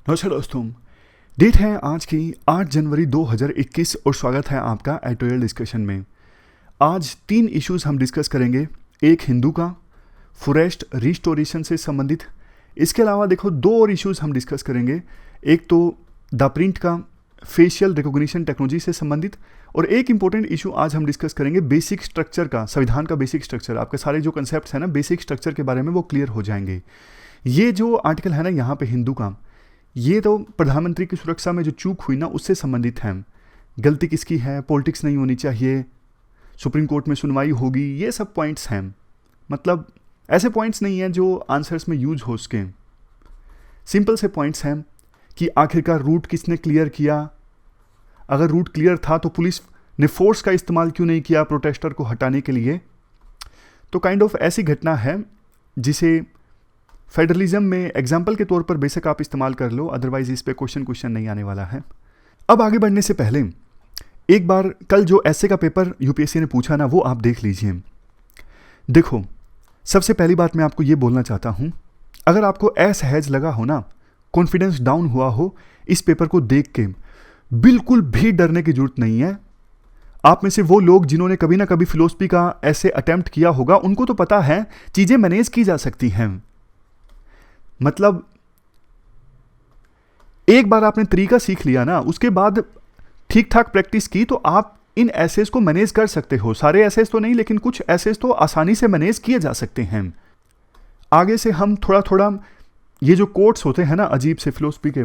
नमस्कार दोस्तों। डेट है आज की 8 जनवरी 2021 और स्वागत है आपका एडिटोरियल डिस्कशन में। आज 3 इश्यूज हम डिस्कस करेंगे। एक हिंदू का फॉरेस्ट रिस्टोरेशन से संबंधित, इसके अलावा देखो 2 और इश्यूज हम डिस्कस करेंगे। एक तो द प्रिंट का फेशियल रिकॉग्निशन टेक्नोलॉजी से संबंधित, और एक इंपॉर्टेंट इशू आज हम डिस्कस करेंगे बेसिक स्ट्रक्चर का, संविधान का बेसिक स्ट्रक्चर। आपके सारे जो कंसेप्ट है ना बेसिक स्ट्रक्चर के बारे में वो क्लियर हो जाएंगे। ये जो आर्टिकल है ना यहाँ पे हिंदू का, ये तो प्रधानमंत्री की सुरक्षा में जो चूक हुई ना उससे संबंधित है। गलती किसकी है, पॉलिटिक्स नहीं होनी चाहिए, सुप्रीम कोर्ट में सुनवाई होगी, ये सब पॉइंट्स हैं। मतलब ऐसे पॉइंट्स नहीं हैं जो आंसर्स में यूज हो सके। सिंपल से पॉइंट्स हैं कि आखिरकार रूट किसने क्लियर किया, अगर रूट क्लियर था तो पुलिस ने फोर्स का इस्तेमाल क्यों नहीं किया प्रोटेस्टर को हटाने के लिए। तो काइंड ऑफ ऐसी घटना है जिसे फेडरलिज्म में एग्जाम्पल के तौर पर बेशक आप इस्तेमाल कर लो, अदरवाइज इस पे क्वेश्चन नहीं आने वाला है। अब आगे बढ़ने से पहले एक बार कल जो ऐसे का पेपर यूपीएससी ने पूछा ना वो आप देख लीजिए। देखो, सबसे पहली बात मैं आपको ये बोलना चाहता हूँ, अगर आपको असहज लगा हो ना, कॉन्फिडेंस डाउन हुआ हो इस पेपर को देख के, बिल्कुल भी डरने की जरूरत नहीं है। आप में से वो लोग जिन्होंने कभी ना कभी फिलोसफी का ऐसे अटेम्प्ट किया होगा उनको तो पता है चीजें मैनेज की जा सकती हैं। मतलब एक बार आपने तरीका सीख लिया ना, उसके बाद ठीक ठाक प्रैक्टिस की तो आप इन एसेस को मैनेज कर सकते हो। सारे एसेस तो नहीं, लेकिन कुछ एसेस तो आसानी से मैनेज किए जा सकते हैं। आगे से हम थोड़ा थोड़ा ये जो कोट्स होते हैं ना अजीब से फिलोसफी के,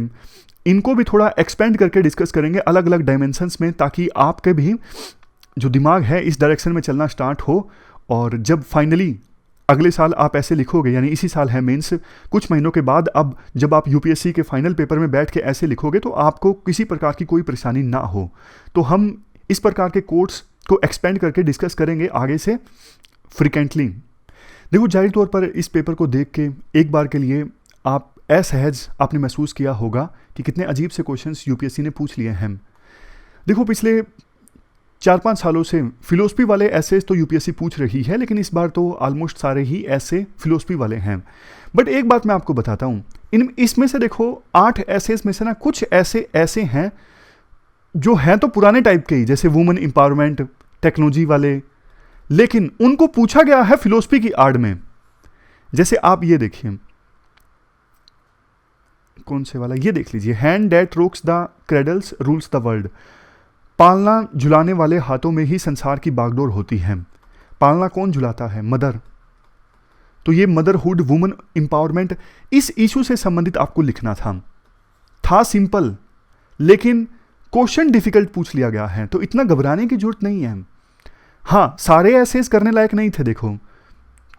इनको भी थोड़ा एक्सपेंड करके डिस्कस करेंगे अलग अलग डायमेंशंस में, ताकि आपके भी जो दिमाग है इस डायरेक्शन में चलना स्टार्ट हो। और जब फाइनली अगले साल आप ऐसे लिखोगे, यानी इसी साल है मेंस, कुछ महीनों के बाद अब जब आप यूपीएससी के फाइनल पेपर में बैठ के ऐसे लिखोगे तो आपको किसी प्रकार की कोई परेशानी ना हो। तो हम इस प्रकार के कोर्स को एक्सपेंड करके डिस्कस करेंगे आगे से फ्रिक्वेंटली। देखो, जाहिर तौर पर इस पेपर को देख के एक बार के लिए आप असहज आपने महसूस किया होगा कि कितने अजीब से क्वेश्चंस यूपीएससी ने पूछ लिए हैं। देखो, पिछले 4-5 सालों से फिलोसफी वाले एसेस तो यूपीएससी पूछ रही है, लेकिन इस बार तो ऑलमोस्ट सारे ही ऐसे फिलोसफी वाले हैं। बट एक बात मैं आपको बताता हूँ, इसमें से देखो 8 एसेस में से ना कुछ ऐसे हैं जो हैं तो पुराने टाइप के ही, जैसे वुमेन एम्पावरमेंट, टेक्नोलॉजी वाले, लेकिन उनको पूछा गया है फिलोसफी की आड़ में। जैसे आप ये देखिए, कौन से वाला, ये देख लीजिए, hand that rocks the cradles rules the world. पालना झुलाने वाले हाथों में ही संसार की बागडोर होती है। पालना कौन झुलाता है? मदर। तो ये मदरहुड, वुमेन एम्पावरमेंट, इस इशू से संबंधित आपको लिखना था सिंपल, लेकिन क्वेश्चन डिफिकल्ट पूछ लिया गया है, तो इतना घबराने की जरूरत नहीं है। हाँ, सारे एसेस करने लायक नहीं थे। देखो,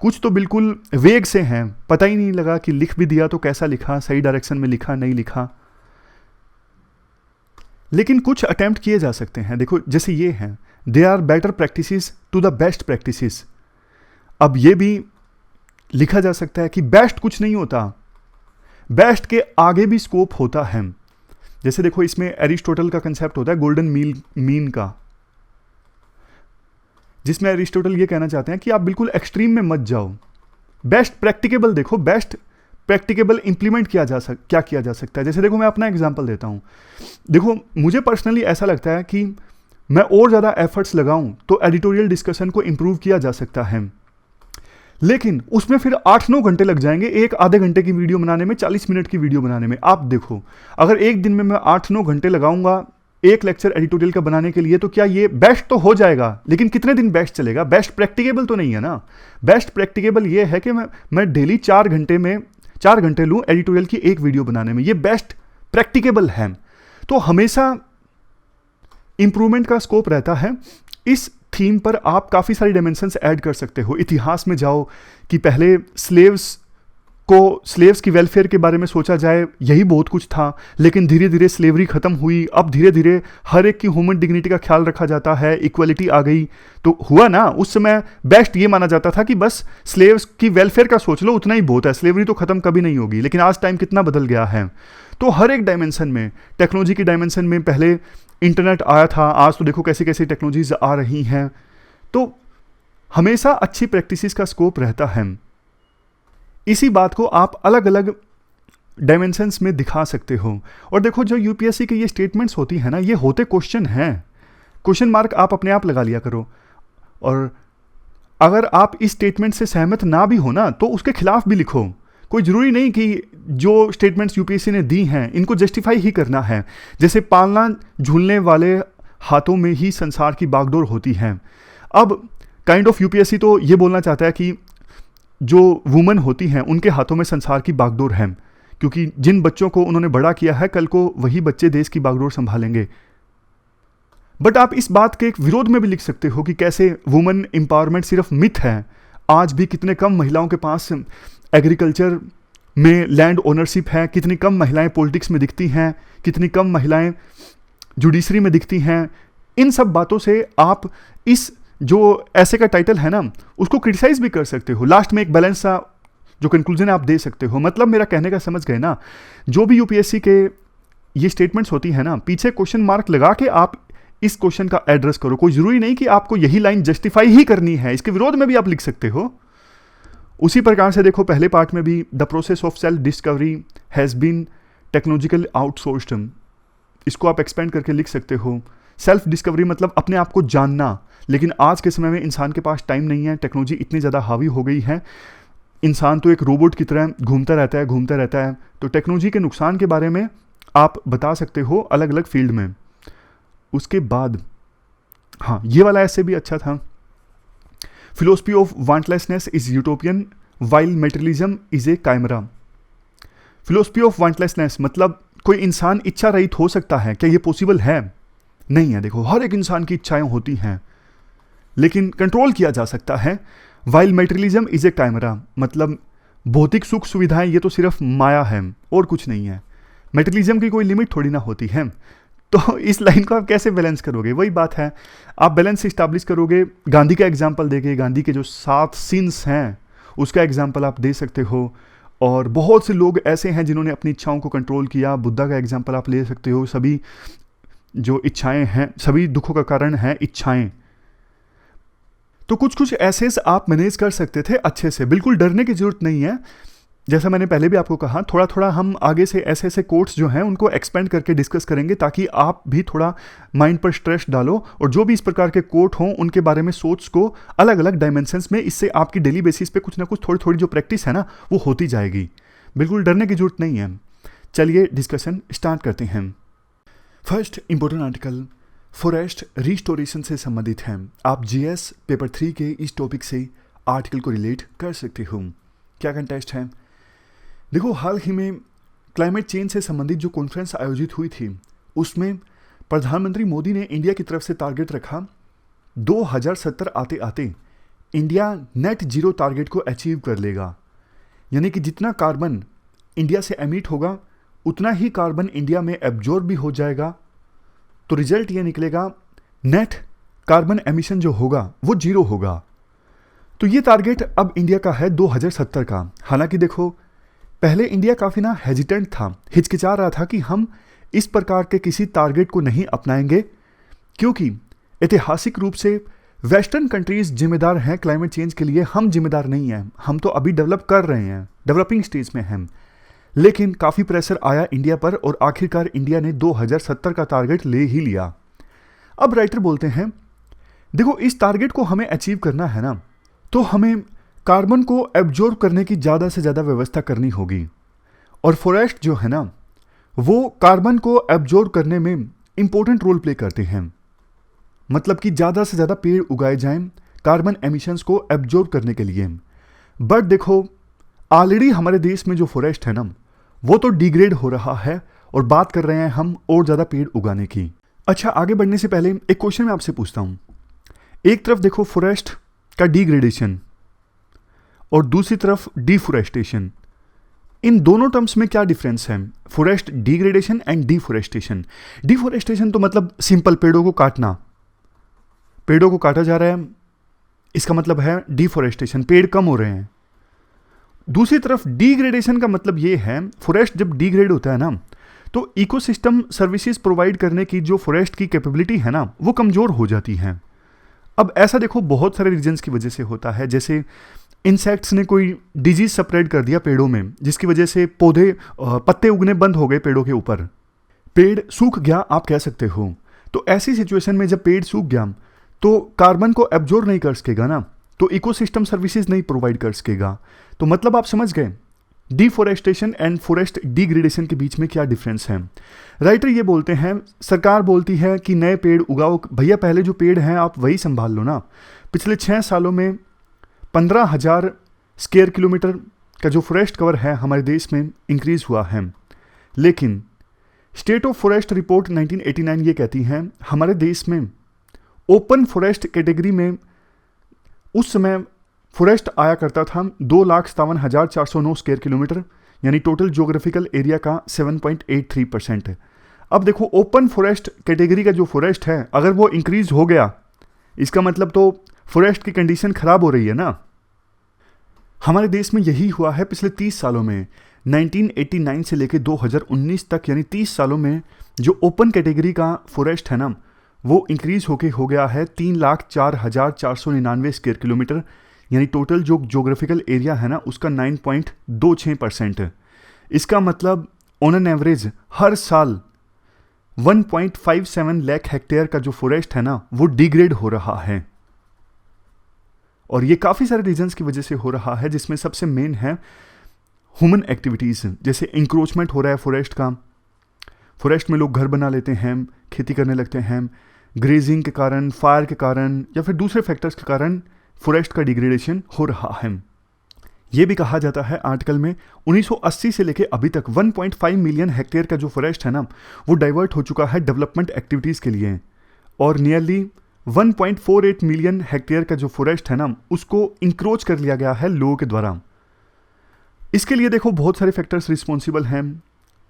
कुछ तो बिल्कुल वेग से हैं, पता ही नहीं लगा कि लिख भी दिया तो कैसा लिखा, सही डायरेक्शन में लिखा नहीं लिखा, लेकिन कुछ अटेम्प्ट किए जा सकते हैं। देखो, जैसे ये हैं, they are better practices to the best practices. अब ये भी लिखा जा सकता है कि बेस्ट कुछ नहीं होता, बेस्ट के आगे भी स्कोप होता है। जैसे देखो, इसमें एरिस्टोटल का कंसेप्ट होता है गोल्डन मीन का, जिसमें एरिस्टोटल ये कहना चाहते हैं कि आप बिल्कुल एक्सट्रीम में मत जाओ। बेस्ट प्रैक्टिकेबल, देखो बेस्ट प्रैक्टिकेबल इंप्लीमेंट क्या किया जा सकता है। जैसे देखो, मैं अपना एग्जांपल देता हूँ। देखो, मुझे पर्सनली ऐसा लगता है कि मैं और ज़्यादा एफर्ट्स लगाऊं तो एडिटोरियल डिस्कशन को इंप्रूव किया जा सकता है, लेकिन उसमें फिर 8-9 घंटे लग जाएंगे एक आधे घंटे की वीडियो बनाने में, 40 मिनट की वीडियो बनाने में। आप देखो, अगर एक दिन में मैं 8-9 घंटे लगाऊंगा एक लेक्चर एडिटोरियल का बनाने के लिए, तो क्या ये बेस्ट तो हो जाएगा, लेकिन कितने दिन बेस्ट चलेगा? बेस्ट प्रैक्टिकेबल तो नहीं है ना। बेस्ट प्रैक्टिकेबल ये है कि मैं डेली 4 घंटे लूँ एडिटोरियल की एक वीडियो बनाने में, ये बेस्ट प्रैक्टिकेबल है। तो हमेशा इंप्रूवमेंट का स्कोप रहता है। इस थीम पर आप काफ़ी सारी डायमेंशंस ऐड कर सकते हो। इतिहास में जाओ कि पहले स्लेव्स की वेलफेयर के बारे में सोचा जाए, यही बहुत कुछ था, लेकिन धीरे धीरे स्लेवरी खत्म हुई, अब धीरे धीरे हर एक की ह्यूमन डिग्निटी का ख्याल रखा जाता है, इक्वलिटी आ गई। तो हुआ ना, उस समय बेस्ट ये माना जाता था कि बस स्लेव्स की वेलफेयर का सोच लो, उतना ही बहुत है, स्लेवरी तो खत्म कभी नहीं होगी। लेकिन आज टाइम कितना बदल गया है। तो हर एक डायमेंशन में, टेक्नोलॉजी की डायमेंशन में पहले इंटरनेट आया था, आज तो देखो कैसी कैसी टेक्नोलॉजीज आ रही हैं। तो हमेशा अच्छी प्रैक्टिसेस का स्कोप रहता है। इसी बात को आप अलग अलग डायमेंशंस में दिखा सकते हो। और देखो जो यूपीएससी के ये स्टेटमेंट्स होती है ना, ये होते क्वेश्चन हैं, क्वेश्चन मार्क आप अपने आप लगा लिया करो। और अगर आप इस स्टेटमेंट से सहमत ना भी हो ना, तो उसके खिलाफ भी लिखो। कोई ज़रूरी नहीं कि जो स्टेटमेंट्स यूपीएससी ने दी हैं इनको जस्टिफाई ही करना है। जैसे पालना झूलने वाले हाथों में ही संसार की बागडोर होती है। अब काइंड ऑफ यूपीएससी तो ये बोलना चाहता है कि जो वुमेन होती हैं उनके हाथों में संसार की बागडोर है, क्योंकि जिन बच्चों को उन्होंने बड़ा किया है कल को वही बच्चे देश की बागडोर संभालेंगे। बट आप इस बात के एक विरोध में भी लिख सकते हो कि कैसे वुमेन एम्पावरमेंट सिर्फ मिथ है। आज भी कितने कम महिलाओं के पास एग्रीकल्चर में लैंड ओनरशिप है, कितनी कम महिलाएं पॉलिटिक्स में दिखती हैं, कितनी कम महिलाएं जुडिशरी में दिखती हैं। इन सब बातों से आप इस जो ऐसे का टाइटल है ना उसको क्रिटिसाइज भी कर सकते हो। लास्ट में एक बैलेंस सा जो कंक्लूजन आप दे सकते हो। मतलब मेरा कहने का समझ गए ना, जो भी यूपीएससी के ये स्टेटमेंट्स होती है ना, पीछे क्वेश्चन मार्क लगा के आप इस क्वेश्चन का एड्रेस करो। कोई जरूरी नहीं कि आपको यही लाइन जस्टिफाई ही करनी है, इसके विरोध में भी आप लिख सकते हो। उसी प्रकार से देखो पहले पार्ट में भी the process of self discovery has been technological outsourced, इसको आप एक्सपेंड करके लिख सकते हो। सेल्फ डिस्कवरी मतलब अपने आप को जानना, लेकिन आज के समय में इंसान के पास टाइम नहीं है। टेक्नोलॉजी इतनी ज़्यादा हावी हो गई है, इंसान तो एक रोबोट की तरह घूमता रहता है। तो टेक्नोलॉजी के नुकसान के बारे में आप बता सकते हो अलग अलग फील्ड में। उसके बाद हाँ, ये वाला ऐसे भी अच्छा था। Philosophy of wantlessness is utopian while materialism is a chimera. Philosophy of wantlessness मतलब कोई इंसान इच्छा रहित हो सकता है, क्या ये पॉसिबल है? नहीं है। देखो हर एक इंसान की इच्छाएं होती हैं, लेकिन कंट्रोल किया जा सकता है। वाइल मेटेरियलिज्म इज ए कायमरा मतलब भौतिक सुख सुविधाएं ये तो सिर्फ माया है और कुछ नहीं है। मेटेरियलिज्म की कोई लिमिट थोड़ी ना होती है। तो इस लाइन को आप कैसे बैलेंस करोगे? वही बात है, आप बैलेंस इस्टेब्लिश करोगे गांधी का एग्जाम्पल देके। गांधी के जो 7 सिंस हैं उसका एग्जाम्पल आप दे सकते हो। और बहुत से लोग ऐसे हैं जिन्होंने अपनी इच्छाओं को कंट्रोल किया। बुद्धा का एग्जाम्पल आप ले सकते हो। सभी जो इच्छाएं हैं, सभी दुखों का कारण है इच्छाएं। तो कुछ कुछ ऐसे आप मैनेज कर सकते थे अच्छे से, बिल्कुल डरने की जरूरत नहीं है। जैसा मैंने पहले भी आपको कहा, थोड़ा थोड़ा हम आगे से ऐसे ऐसे कोट्स जो हैं उनको एक्सपेंड करके डिस्कस करेंगे, ताकि आप भी थोड़ा माइंड पर स्ट्रेस डालो और जो भी इस प्रकार के कोट हों उनके बारे में सोच को अलग अलग डायमेंशंस में, इससे आपकी डेली बेसिस पे कुछ ना कुछ थोड़ी थोड़ी जो प्रैक्टिस है ना वो होती जाएगी। बिल्कुल डरने की जरूरत नहीं है। चलिए डिस्कशन स्टार्ट करते हैं। First important article forest restoration से संबंधित है। आप जीएस पेपर 3 के इस टॉपिक से आर्टिकल को रिलेट कर सकते हो। क्या कंटेस्ट है? देखो हाल ही में क्लाइमेट चेंज से संबंधित जो कॉन्फ्रेंस आयोजित हुई थी उसमें प्रधानमंत्री मोदी ने इंडिया की तरफ से टारगेट रखा 2070 आते आते इंडिया नेट जीरो टारगेट को अचीव कर लेगा। यानी कि जितना कार्बन इंडिया से एमिट होगा उतना ही कार्बन इंडिया में एब्जॉर्ब भी हो जाएगा। तो रिजल्ट ये निकलेगा नेट कार्बन एमिशन जो होगा वो जीरो होगा। तो ये टारगेट अब इंडिया का है 2070 का। हालांकि देखो पहले इंडिया काफ़ी ना हेजिटेंट था, हिचकिचा रहा था कि हम इस प्रकार के किसी टारगेट को नहीं अपनाएंगे, क्योंकि ऐतिहासिक रूप से वेस्टर्न कंट्रीज जिम्मेदार हैं क्लाइमेट चेंज के लिए, हम जिम्मेदार नहीं हैं। हम तो अभी डेवलप कर रहे हैं, डेवलपिंग स्टेज में हैं। लेकिन काफ़ी प्रेशर आया इंडिया पर और आखिरकार इंडिया ने 2070 का टारगेट ले ही लिया। अब राइटर बोलते हैं देखो इस टारगेट को हमें अचीव करना है ना, तो हमें कार्बन को एब्जॉर्ब करने की ज़्यादा से ज़्यादा व्यवस्था करनी होगी। और फॉरेस्ट जो है ना वो कार्बन को एब्जॉर्ब करने में इंपॉर्टेंट रोल प्ले करते हैं। मतलब कि ज़्यादा से ज़्यादा पेड़ उगाए जाएं कार्बन एमिशंस को एब्जॉर्ब करने के लिए। बट देखो ऑलरेडी हमारे देश में जो फॉरेस्ट है ना वो तो डिग्रेड हो रहा है और बात कर रहे हैं हम और ज़्यादा पेड़ उगाने की। अच्छा, आगे बढ़ने से पहले एक क्वेश्चन मैं आपसे पूछता हूँ। एक तरफ देखो फॉरेस्ट का डिग्रेडेशन और दूसरी तरफ डिफोरेस्टेशन, इन दोनों टर्म्स में क्या डिफरेंस है? Forest degradation and deforestation. Deforestation तो मतलब सिंपल पेड़ों को काटना, पेड़ों को काटा जा रहा है, इसका मतलब है डिफोरेस्टेशन, पेड़ कम हो रहे हैं। दूसरी तरफ डिग्रेडेशन का मतलब ये है फॉरेस्ट जब डिग्रेड होता है ना तो इकोसिस्टम सर्विसेज प्रोवाइड करने की जो फॉरेस्ट की कैपेबिलिटी है ना वो कमज़ोर हो जाती है। अब ऐसा देखो बहुत सारे रीजंस की वजह से होता है, जैसे इंसेक्ट्स ने कोई डिजीज स्प्रेड कर दिया पेड़ों में, जिसकी वजह से पौधे पत्ते उगने बंद हो गए पेड़ों के ऊपर, पेड़ सूख गया आप कह सकते हो। तो ऐसी सिचुएशन में जब पेड़ सूख गया तो कार्बन को एब्जॉर्ब नहीं कर सकेगा ना, तो इकोसिस्टम सर्विसेज नहीं प्रोवाइड कर सकेगा। तो मतलब आप समझ गए डिफोरेस्टेशन एंड फॉरेस्ट डिग्रेडेशन के बीच में क्या डिफरेंस है। राइटर ये बोलते हैं, सरकार बोलती है कि नए पेड़ उगाओ, भैया पहले जो पेड़ हैं आप वही संभाल लो ना। पिछले 6 सालों में 15,000 स्क्वायर किलोमीटर का जो फॉरेस्ट कवर है हमारे देश में इंक्रीज हुआ है। लेकिन स्टेट ऑफ फॉरेस्ट रिपोर्ट 1989 ये कहती है हमारे देश में ओपन फॉरेस्ट कैटेगरी में उस समय फॉरेस्ट आया करता था 2,57,409 स्क्वायर किलोमीटर, यानी टोटल ज्योग्राफिकल एरिया का 7.83%। अब देखो ओपन फॉरेस्ट कैटेगरी का जो फॉरेस्ट है अगर वो इंक्रीज हो गया, इसका मतलब तो फॉरेस्ट की कंडीशन खराब हो रही है ना। हमारे देश में यही हुआ है पिछले 30 सालों में, 1989 से लेकर 2019 तक, यानी 30 सालों में जो ओपन कैटेगरी का फॉरेस्ट है ना वो इंक्रीज होके हो गया है 3,04,499 स्क्वायर किलोमीटर, यानी टोटल जो ज्योग्राफिकल एरिया है ना उसका 9.26%। इसका मतलब ऑन एन एवरेज हर साल 1.57 लाख हेक्टेयर का जो फॉरेस्ट है ना वो डिग्रेड हो रहा है। और ये काफ़ी सारे रीजंस की वजह से हो रहा है, जिसमें सबसे मेन है ह्यूमन एक्टिविटीज़, जैसे इंक्रोचमेंट हो रहा है फॉरेस्ट का, फॉरेस्ट में लोग घर बना लेते हैं, खेती करने लगते हैं, ग्रेजिंग के कारण, फायर के कारण या फिर दूसरे फैक्टर्स के कारण फॉरेस्ट का डिग्रेडेशन हो रहा है। ये भी कहा जाता है आर्टिकल में 1980 से लेके अभी तक 1.5 मिलियन हेक्टेयर का जो फॉरेस्ट है ना वो डाइवर्ट हो चुका है डेवलपमेंट एक्टिविटीज़ के लिए, और नियरली 1.48 मिलियन हेक्टेयर का जो फॉरेस्ट है ना उसको इंक्रोच कर लिया गया है लोगों के द्वारा। इसके लिए देखो बहुत सारे फैक्टर्स रिस्पॉन्सिबल हैं।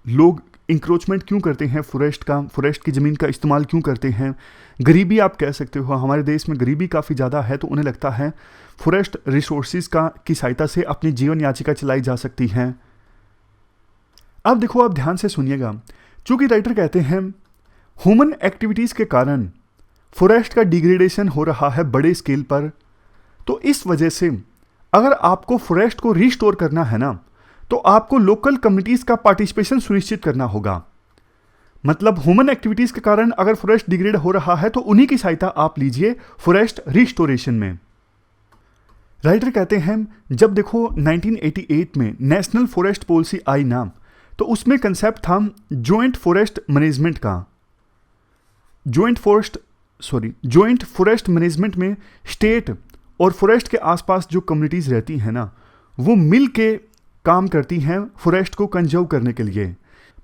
लोग इंक्रोचमेंट क्यों करते हैं फॉरेस्ट का, फॉरेस्ट की ज़मीन का इस्तेमाल क्यों करते हैं, गरीबी आप कह सकते हो, हमारे देश में गरीबी काफ़ी ज़्यादा है, तो उन्हें लगता है फॉरेस्ट रिसोर्सेज की सहायता से अपनी जीवन याचिका चलाई जा सकती है। अब देखो आप ध्यान से सुनिएगा, चूंकि राइटर कहते हैं ह्यूमन एक्टिविटीज़ के कारण फॉरेस्ट का डिग्रेडेशन हो रहा है बड़े स्केल पर, तो इस वजह से अगर आपको फॉरेस्ट को रिस्टोर करना है ना तो आपको लोकल कम्युनिटीज का पार्टिसिपेशन सुनिश्चित करना होगा। मतलब ह्यूमन एक्टिविटीज के कारण अगर फॉरेस्ट डिग्रेड हो रहा है तो उन्हीं की सहायता आप लीजिए फॉरेस्ट रिस्टोरेशन में। राइटर कहते हैं जब देखो 1988 में नेशनल फॉरेस्ट पॉलिसी आई ना तो उसमें कंसेप्ट था जॉइंट फॉरेस्ट मैनेजमेंट का। जॉइंट फॉरेस्ट मैनेजमेंट में स्टेट और फॉरेस्ट के आसपास जो कम्युनिटीज रहती हैं ना वो मिल के काम करती हैं फॉरेस्ट को कंजर्व करने के लिए।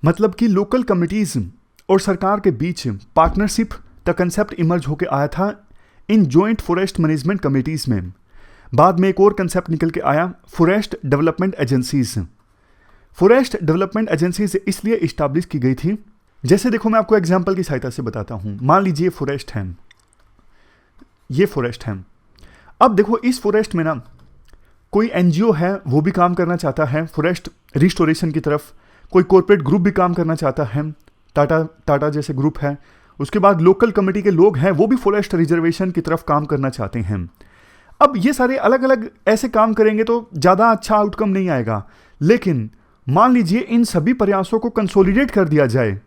मतलब कि लोकल कम्युनिटीज और सरकार के बीच पार्टनरशिप का कंसेप्ट इमर्ज होकर आया था in joint forest management committees में। बाद में एक और कंसेप्ट निकल के आया forest development agencies. Forest development agencies इसलिए इस्टेब्लिश की गई थी, जैसे देखो मैं आपको एग्जांपल की सहायता से बताता हूँ। मान लीजिए फॉरेस्ट है, ये फॉरेस्ट है। अब देखो इस फॉरेस्ट में ना कोई एनजीओ है वो भी काम करना चाहता है फॉरेस्ट रिस्टोरेशन की तरफ, कोई कॉर्पोरेट ग्रुप भी काम करना चाहता है, टाटा जैसे ग्रुप है। उसके बाद लोकल कमेटी के लोग हैं वो भी फॉरेस्ट रिजर्वेशन की तरफ काम करना चाहते हैं। अब ये सारे अलग अलग ऐसे काम करेंगे तो ज़्यादा अच्छा आउटकम नहीं आएगा, लेकिन मान लीजिए इन सभी प्रयासों को कंसोलिडेट कर दिया जाए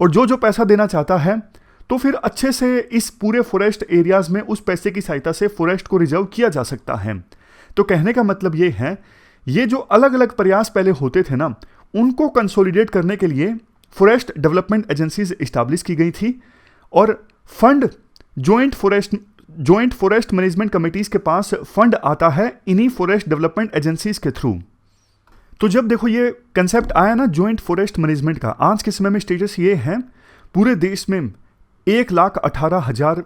और जो पैसा देना चाहता है तो फिर अच्छे से इस पूरे फॉरेस्ट एरियाज में उस पैसे की सहायता से फॉरेस्ट को रिजर्व किया जा सकता है। तो कहने का मतलब ये है, ये जो अलग अलग प्रयास पहले होते थे ना उनको कंसोलिडेट करने के लिए फॉरेस्ट डेवलपमेंट एजेंसीज इस्टेब्लिश की गई थी, और fund joint forest management committees के पास फंड आता है इन्हीं फॉरेस्ट डेवलपमेंट एजेंसीज के थ्रू। तो जब देखो ये कंसेप्ट आया ना जॉइंट फॉरेस्ट मैनेजमेंट का, आज के समय में स्टेटस ये है पूरे देश में 1,18,000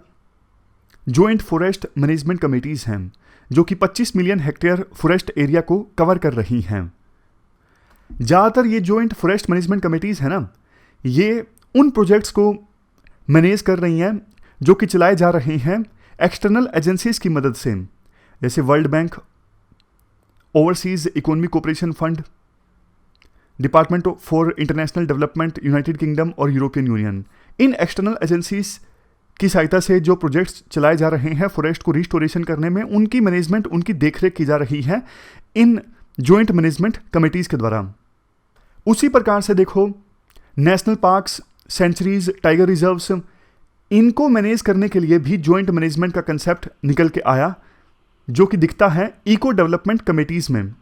जॉइंट फॉरेस्ट मैनेजमेंट कमेटीज हैं जो कि 25 मिलियन हेक्टेयर फॉरेस्ट एरिया को कवर कर रही हैं। ज़्यादातर ये जॉइंट फॉरेस्ट मैनेजमेंट कमेटीज है ना ये उन प्रोजेक्ट्स को मैनेज कर रही हैं जो कि चलाए जा रहे हैं एक्सटर्नल एजेंसीज की मदद से, जैसे World Bank, Overseas Economic Cooperation Fund, Department for International Development, United Kingdom और यूरोपियन यूनियन। इन एक्सटर्नल एजेंसीज की सहायता से जो प्रोजेक्ट्स चलाए जा रहे हैं फॉरेस्ट को रिस्टोरेशन करने में, उनकी मैनेजमेंट, उनकी देखरेख की जा रही है इन जॉइंट मैनेजमेंट कमेटीज के द्वारा। उसी प्रकार से देखो national parks, sanctuaries, tiger reserves, इनको मैनेज करने के लिए भी जॉइंट मैनेजमेंट का कंसेप्ट निकल के आया, जो कि दिखता है इको डेवलपमेंट कमेटीज में।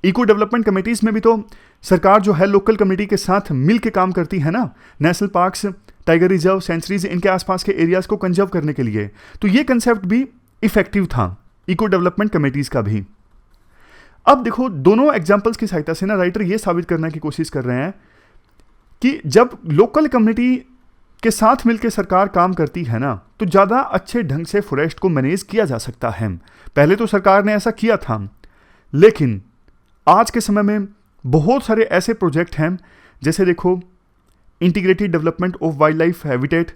इको डेवलपमेंट कमेटीज में भी तो सरकार जो है लोकल कम्युनिटी के साथ मिल के काम करती है ना, national parks, tiger reserve, sanctuaries, इनके आसपास के एरियाज को कंजर्व करने के लिए। तो ये कंसेप्ट भी इफेक्टिव था इको डेवलपमेंट कमेटीज का भी। अब देखो दोनों एग्जांपल्स की सहायता से ना राइटर ये साबित करने की कोशिश कर रहे हैं कि जब लोकल कम्युनिटी के साथ मिलकर सरकार काम करती है ना, तो ज़्यादा अच्छे ढंग से फॉरेस्ट को मैनेज किया जा सकता है। पहले तो सरकार ने ऐसा किया था, लेकिन आज के समय में बहुत सारे ऐसे प्रोजेक्ट हैं, जैसे देखो integrated development of wild life habitat,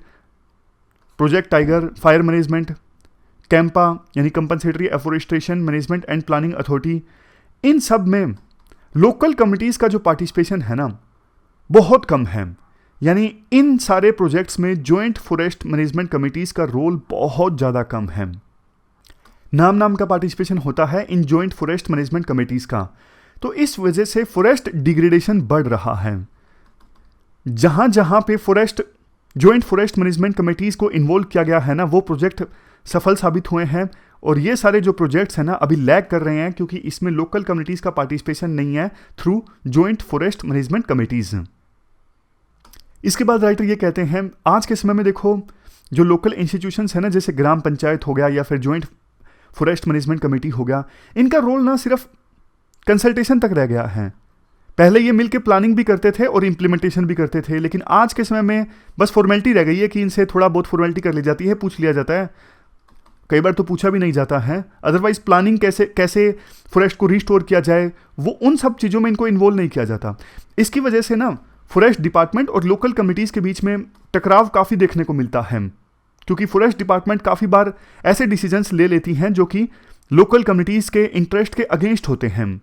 project tiger, fire management, CAMPA यानी compensatory afforestation management and planning authority, इन सब में लोकल कम्युनिटीज़ का जो पार्टिसिपेशन है ना बहुत कम है। यानी इन सारे प्रोजेक्ट्स में जॉइंट फॉरेस्ट मैनेजमेंट कमिटीज़ का रोल बहुत ज़्यादा कम है। नाम का पार्टिसिपेशन होता है in joint forest management committees का। तो इस वजह से फॉरेस्ट डिग्रेडेशन बढ़ रहा है। जहाँ जहाँ पे जॉइंट फॉरेस्ट मैनेजमेंट कमिटीज़ को इन्वॉल्व किया गया है ना, वो प्रोजेक्ट सफल साबित हुए हैं। और ये सारे जो प्रोजेक्ट्स हैं ना अभी लैग कर रहे हैं, क्योंकि इसमें लोकल कम्युनिटीज़ का पार्टिसिपेशन नहीं है through joint forest management committees. इसके बाद राइटर ये कहते हैं आज के समय में देखो जो लोकल इंस्टीट्यूशंस है ना, जैसे ग्राम पंचायत हो गया या फिर जॉइंट फॉरेस्ट मैनेजमेंट कमेटी हो गया, इनका रोल ना सिर्फ कंसल्टेशन तक रह गया है। पहले ये मिलके प्लानिंग भी करते थे और इम्प्लीमेंटेशन भी करते थे, लेकिन आज के समय में बस फॉर्मेलिटी रह गई है कि इनसे थोड़ा बहुत फॉर्मेलिटी कर ली जाती है, पूछ लिया जाता है, कई बार तो पूछा भी नहीं जाता है। अदरवाइज प्लानिंग कैसे फॉरेस्ट को रिस्टोर किया जाए, वो उन सब चीज़ों में इनको इन्वॉल्व नहीं किया जाता। इसकी वजह से ना फॉरेस्ट डिपार्टमेंट और लोकल कमिटीज़ के बीच में टकराव काफ़ी देखने को मिलता है, क्योंकि फॉरेस्ट डिपार्टमेंट काफ़ी बार ऐसे डिसीजंस ले लेती हैं जो कि लोकल कम्युनिटीज़ के इंटरेस्ट के अगेंस्ट होते हैं।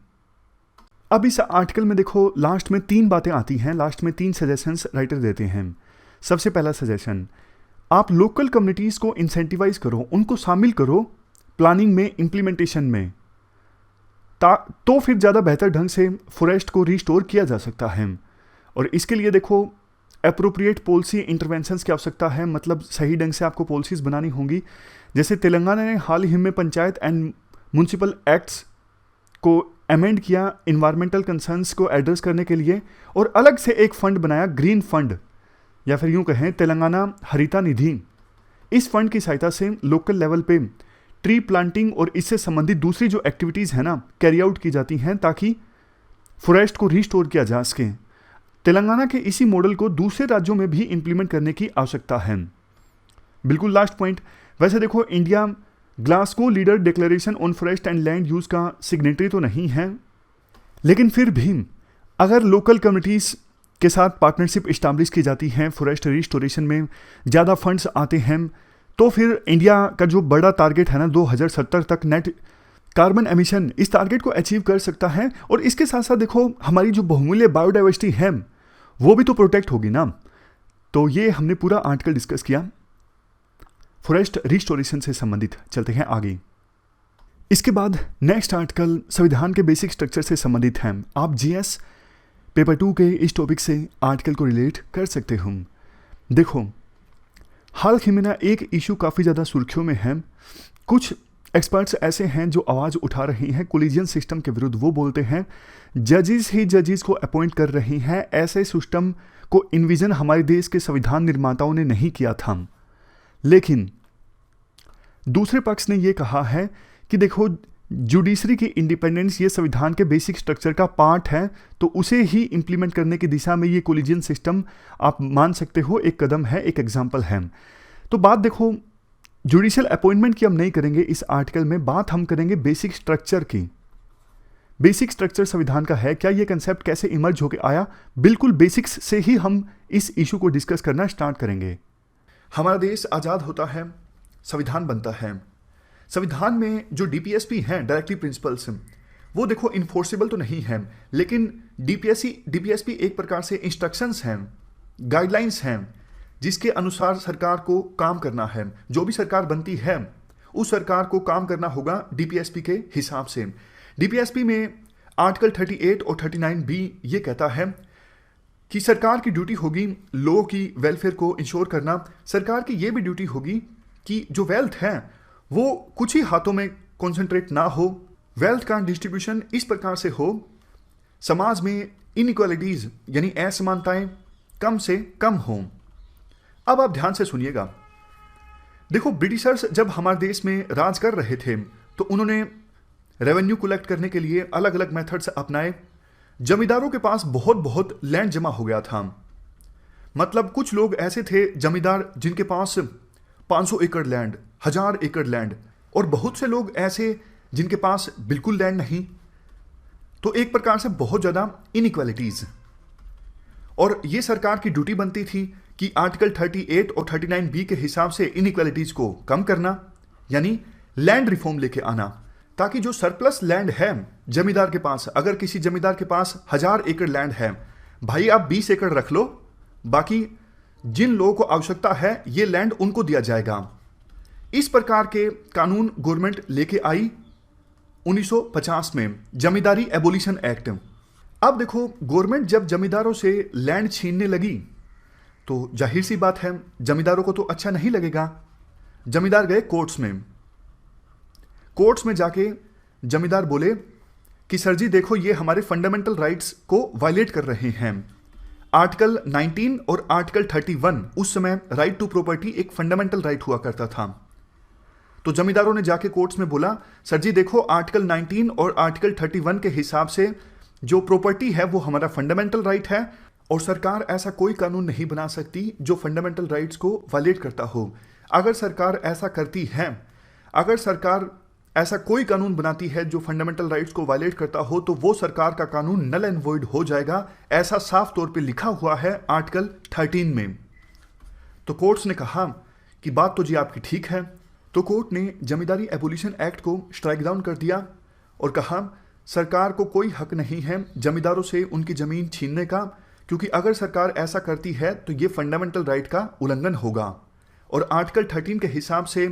अब इस आर्टिकल में देखो लास्ट में 3 बातें आती हैं, लास्ट में 3 सजेशंस राइटर देते हैं। सबसे पहला सजेशन, आप लोकल कम्युनिटीज़ को इंसेंटिवाइज करो, उनको शामिल करो प्लानिंग में, इम्प्लीमेंटेशन में, तो फिर ज़्यादा बेहतर ढंग से फॉरेस्ट को रिस्टोर किया जा सकता है। और इसके लिए देखो एप्रोप्रिएट पॉलिसी इंटरवेंशंस की आवश्यकता है, मतलब सही ढंग से आपको पॉलिसीज़ बनानी होंगी। जैसे तेलंगाना ने हाल ही में पंचायत एंड म्यूनसिपल एक्ट्स को अमेंड किया इन्वायरमेंटल कंसर्न्स को एड्रेस करने के लिए, और अलग से एक फंड बनाया, ग्रीन फंड, या फिर यूँ कहें तेलंगाना हरिता निधि। इस फंड की सहायता से लोकल लेवल पे ट्री प्लांटिंग और इससे संबंधित दूसरी जो एक्टिविटीज़ हैं ना कैरी आउट की जाती हैं, ताकि फॉरेस्ट को रिस्टोर किया जा सके। तेलंगाना के इसी मॉडल को दूसरे राज्यों में भी इंप्लीमेंट करने की आवश्यकता है। बिल्कुल लास्ट पॉइंट, वैसे देखो India Glasgow leader declaration on forest and land use का सिग्नेटरी तो नहीं है, लेकिन फिर भी अगर लोकल कम्युनिटीज़ के साथ पार्टनरशिप इस्टेब्लिश की जाती है, फॉरेस्ट रिस्टोरेशन में ज़्यादा फंड्स आते हैं, तो फिर इंडिया का जो बड़ा टारगेट है ना 2070 तक नेट कार्बन एमिशन, इस टारगेट को अचीव कर सकता है। और इसके साथ साथ देखो हमारी जो बहुमूल्य बायोडाइवर्सिटी है वो भी तो प्रोटेक्ट होगी ना। तो ये हमने पूरा आर्टिकल डिस्कस किया फॉरेस्ट रिस्टोरेशन से संबंधित। चलते हैं आगे। इसके बाद नेक्स्ट आर्टिकल संविधान के बेसिक स्ट्रक्चर से संबंधित है। आप जीएस पेपर 2 के इस टॉपिक से आर्टिकल को रिलेट कर सकते हो। देखो हाल ही में ना एक इशू काफ़ी ज़्यादा सुर्खियों में है। कुछ एक्सपर्ट्स ऐसे हैं जो आवाज़ उठा रही हैं कोलिजियन सिस्टम के विरुद्ध। वो बोलते हैं जजेस ही जजेस को अपॉइंट कर रही हैं, ऐसे सिस्टम को इन्विजन हमारे देश के संविधान निर्माताओं ने नहीं किया था। लेकिन दूसरे पक्ष ने यह कहा है कि देखो जुडिशरी की इंडिपेंडेंस ये संविधान के बेसिक स्ट्रक्चर का पार्ट है, तो उसे ही इंप्लीमेंट करने की दिशा में ये कोलिजियन सिस्टम आप मान सकते हो एक कदम है, एक एग्जाम्पल है। तो बात देखो जुडिशियल अपॉइंटमेंट की हम नहीं करेंगे इस आर्टिकल में, बात हम करेंगे बेसिक स्ट्रक्चर की। बेसिक स्ट्रक्चर संविधान का है क्या, ये कंसेप्ट कैसे इमर्ज होकर आया, बिल्कुल बेसिक्स से ही हम इस इशू को डिस्कस करना स्टार्ट करेंगे। हमारा देश आज़ाद होता है, संविधान बनता है। संविधान में जो डीपीएसपी हैं, डायरेक्टिव प्रिंसिपल्स, वो देखो इन्फोर्सेबल तो नहीं है, लेकिन डीपीएसपी एक प्रकार से इंस्ट्रक्शंस हैं, गाइडलाइंस हैं जिसके अनुसार सरकार को काम करना है। जो भी सरकार बनती है उस सरकार को काम करना होगा डीपीएसपी के हिसाब से। डीपीएसपी में आर्टिकल 38 और 39 बी ये कहता है कि सरकार की ड्यूटी होगी लोगों की वेलफेयर को इंश्योर करना। सरकार की ये भी ड्यूटी होगी कि जो वेल्थ है वो कुछ ही हाथों में कॉन्सेंट्रेट ना हो, वेल्थ का डिस्ट्रीब्यूशन इस प्रकार से हो, समाज में इनइक्वालिटीज यानी असमानताएं कम से कम हों। अब आप ध्यान से सुनिएगा। देखो, ब्रिटिशर्स जब हमारे देश में राज कर रहे थे तो उन्होंने रेवेन्यू कलेक्ट करने के लिए अलग अलग मेथड्स अपनाए। जमींदारों के पास बहुत बहुत लैंड जमा हो गया था। मतलब कुछ लोग ऐसे थे जमींदार जिनके पास 500 एकड़ लैंड, 1000 एकड़ लैंड, और बहुत से लोग ऐसे जिनके पास बिल्कुल लैंड नहीं। तो एक प्रकार से बहुत ज़्यादा इनइक्वालिटीज। और ये सरकार की ड्यूटी बनती थी कि आर्टिकल 38 और 39 बी के हिसाब से इनइक्वालिटीज को कम करना, यानी लैंड रिफॉर्म लेके आना, ताकि जो सरप्लस लैंड है जमींदार के पास, अगर किसी जमींदार के पास 1000 एकड़ लैंड है, भाई आप 20 एकड़ रख लो, बाकी जिन लोगों को आवश्यकता है ये लैंड उनको दिया जाएगा। इस प्रकार के कानून गवर्नमेंट लेके आई 1950 में, जमींदारी एबोलिशन एक्ट। अब देखो, गवर्नमेंट जब जमींदारों से लैंड छीनने लगी तो जाहिर सी बात है जमींदारों को तो अच्छा नहीं लगेगा। जमींदार गए कोर्ट्स में। कोर्ट्स में जाके जमींदार बोले कि सर जी देखो, ये हमारे फंडामेंटल राइट्स को वायलेट कर रहे हैं। आर्टिकल 19 और आर्टिकल 31, उस समय राइट टू प्रॉपर्टी एक फंडामेंटल राइट हुआ करता था। तो जमींदारों ने जाके कोर्ट्स में बोला, सर जी देखो, आर्टिकल 19 और आर्टिकल 31 के हिसाब से जो प्रॉपर्टी है वो हमारा फंडामेंटल राइट है, और सरकार ऐसा कोई कानून नहीं बना सकती जो फंडामेंटल राइट्स को वायलेट करता हो। अगर सरकार ऐसा करती है, अगर सरकार ऐसा कोई कानून बनाती है जो फंडामेंटल राइट्स को वायलेट करता हो, तो वो सरकार का कानून नल एंड वॉइड हो जाएगा। ऐसा साफ तौर पे लिखा हुआ है आर्टिकल 13 में। तो कोर्ट्स ने कहा कि बात तो जी आपकी ठीक है। तो कोर्ट ने जमींदारी एबोलिशन एक्ट को स्ट्राइक डाउन कर दिया और कहा सरकार को कोई हक नहीं है जमींदारों से उनकी ज़मीन छीनने का, क्योंकि अगर सरकार ऐसा करती है तो ये फंडामेंटल राइट का उल्लंघन होगा, और आर्टिकल 13 के हिसाब से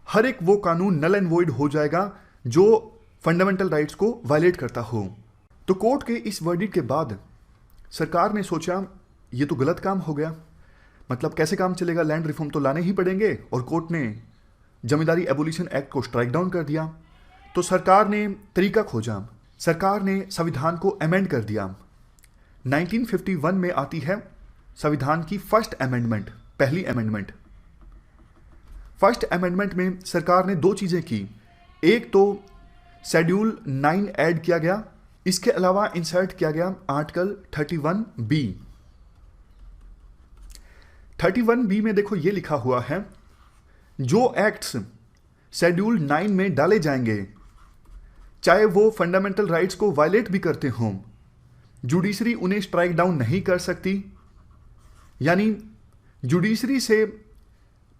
हर एक वो कानून नल एंड वॉइड हो जाएगा जो फंडामेंटल राइट्स को वायलेट करता हो। तो कोर्ट के इस वर्डिक्ट के बाद सरकार ने सोचा ये तो गलत काम हो गया, मतलब कैसे काम चलेगा, लैंड रिफॉर्म तो लाने ही पड़ेंगे, और कोर्ट ने जमींदारी एबोलिशन एक्ट को स्ट्राइक डाउन कर दिया। तो सरकार ने तरीका खोजा, सरकार ने संविधान को अमेंड कर दिया। 1951 में आती है संविधान की फर्स्ट अमेंडमेंट, पहली अमेंडमेंट। फर्स्ट अमेंडमेंट में सरकार ने दो चीज़ें की। एक तो शेड्यूल 9 ऐड किया गया, इसके अलावा इंसर्ट किया गया आर्टिकल 31 बी। 31 बी में देखो ये लिखा हुआ है, जो एक्ट्स शेड्यूल 9 में डाले जाएंगे चाहे वो फंडामेंटल राइट्स को वायलेट भी करते हों, जुडिशरी उन्हें स्ट्राइक डाउन नहीं कर सकती। यानी जुडिशरी से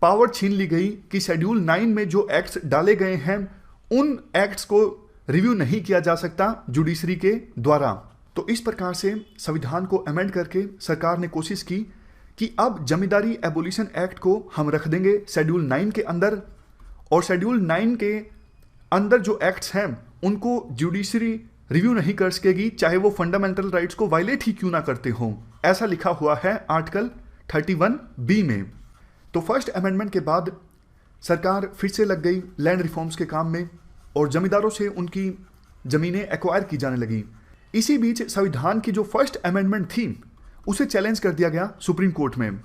पावर छीन ली गई कि शेड्यूल 9 में जो एक्ट्स डाले गए हैं उन एक्ट्स को रिव्यू नहीं किया जा सकता जुडिशरी के द्वारा। तो इस प्रकार से संविधान को अमेंड करके सरकार ने कोशिश की कि अब जमींदारी एबोलिशन एक्ट को हम रख देंगे शेड्यूल 9 के अंदर, और शेड्यूल 9 के अंदर जो एक्ट्स हैं उनको जुडिशरी रिव्यू नहीं कर सकेगी, चाहे वो फंडामेंटल राइट्स को वायलेट ही क्यों ना करते हों। ऐसा लिखा हुआ है आर्टिकल 31 बी में। तो फर्स्ट अमेंडमेंट के बाद सरकार फिर से लग गई लैंड रिफॉर्म्स के काम में, और जमींदारों से उनकी ज़मीनें एक्वायर की जाने लगी। इसी बीच संविधान की जो फर्स्ट अमेंडमेंट थी उसे चैलेंज कर दिया गया सुप्रीम कोर्ट में।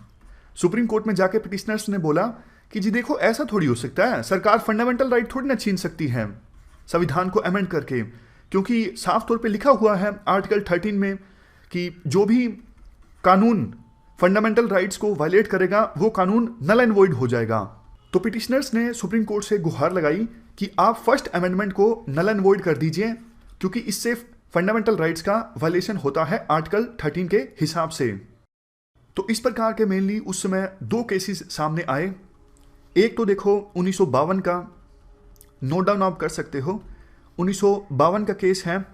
सुप्रीम कोर्ट में जाके पिटिशनर्स ने बोला कि जी देखो, ऐसा थोड़ी हो सकता है, सरकार फंडामेंटल राइट थोड़ी ना छीन सकती है संविधान को अमेंड करके, क्योंकि साफ तौर पे लिखा हुआ है आर्टिकल 13 में कि जो भी कानून फंडामेंटल राइट्स को वायलेट करेगा वो कानून नल एंड वॉइड हो जाएगा। तो पिटिशनर्स ने सुप्रीम कोर्ट से गुहार लगाई कि आप फर्स्ट अमेंडमेंट को नल एंड वॉइड कर दीजिए, क्योंकि इससे फंडामेंटल राइट्स का वायलेशन होता है आर्टिकल 13 के हिसाब से। तो इस प्रकार के मेनली उस समय दो केसेस सामने आए। एक तो देखो 1952 का, नोट डाउन आप कर सकते हो, 1952 का केस है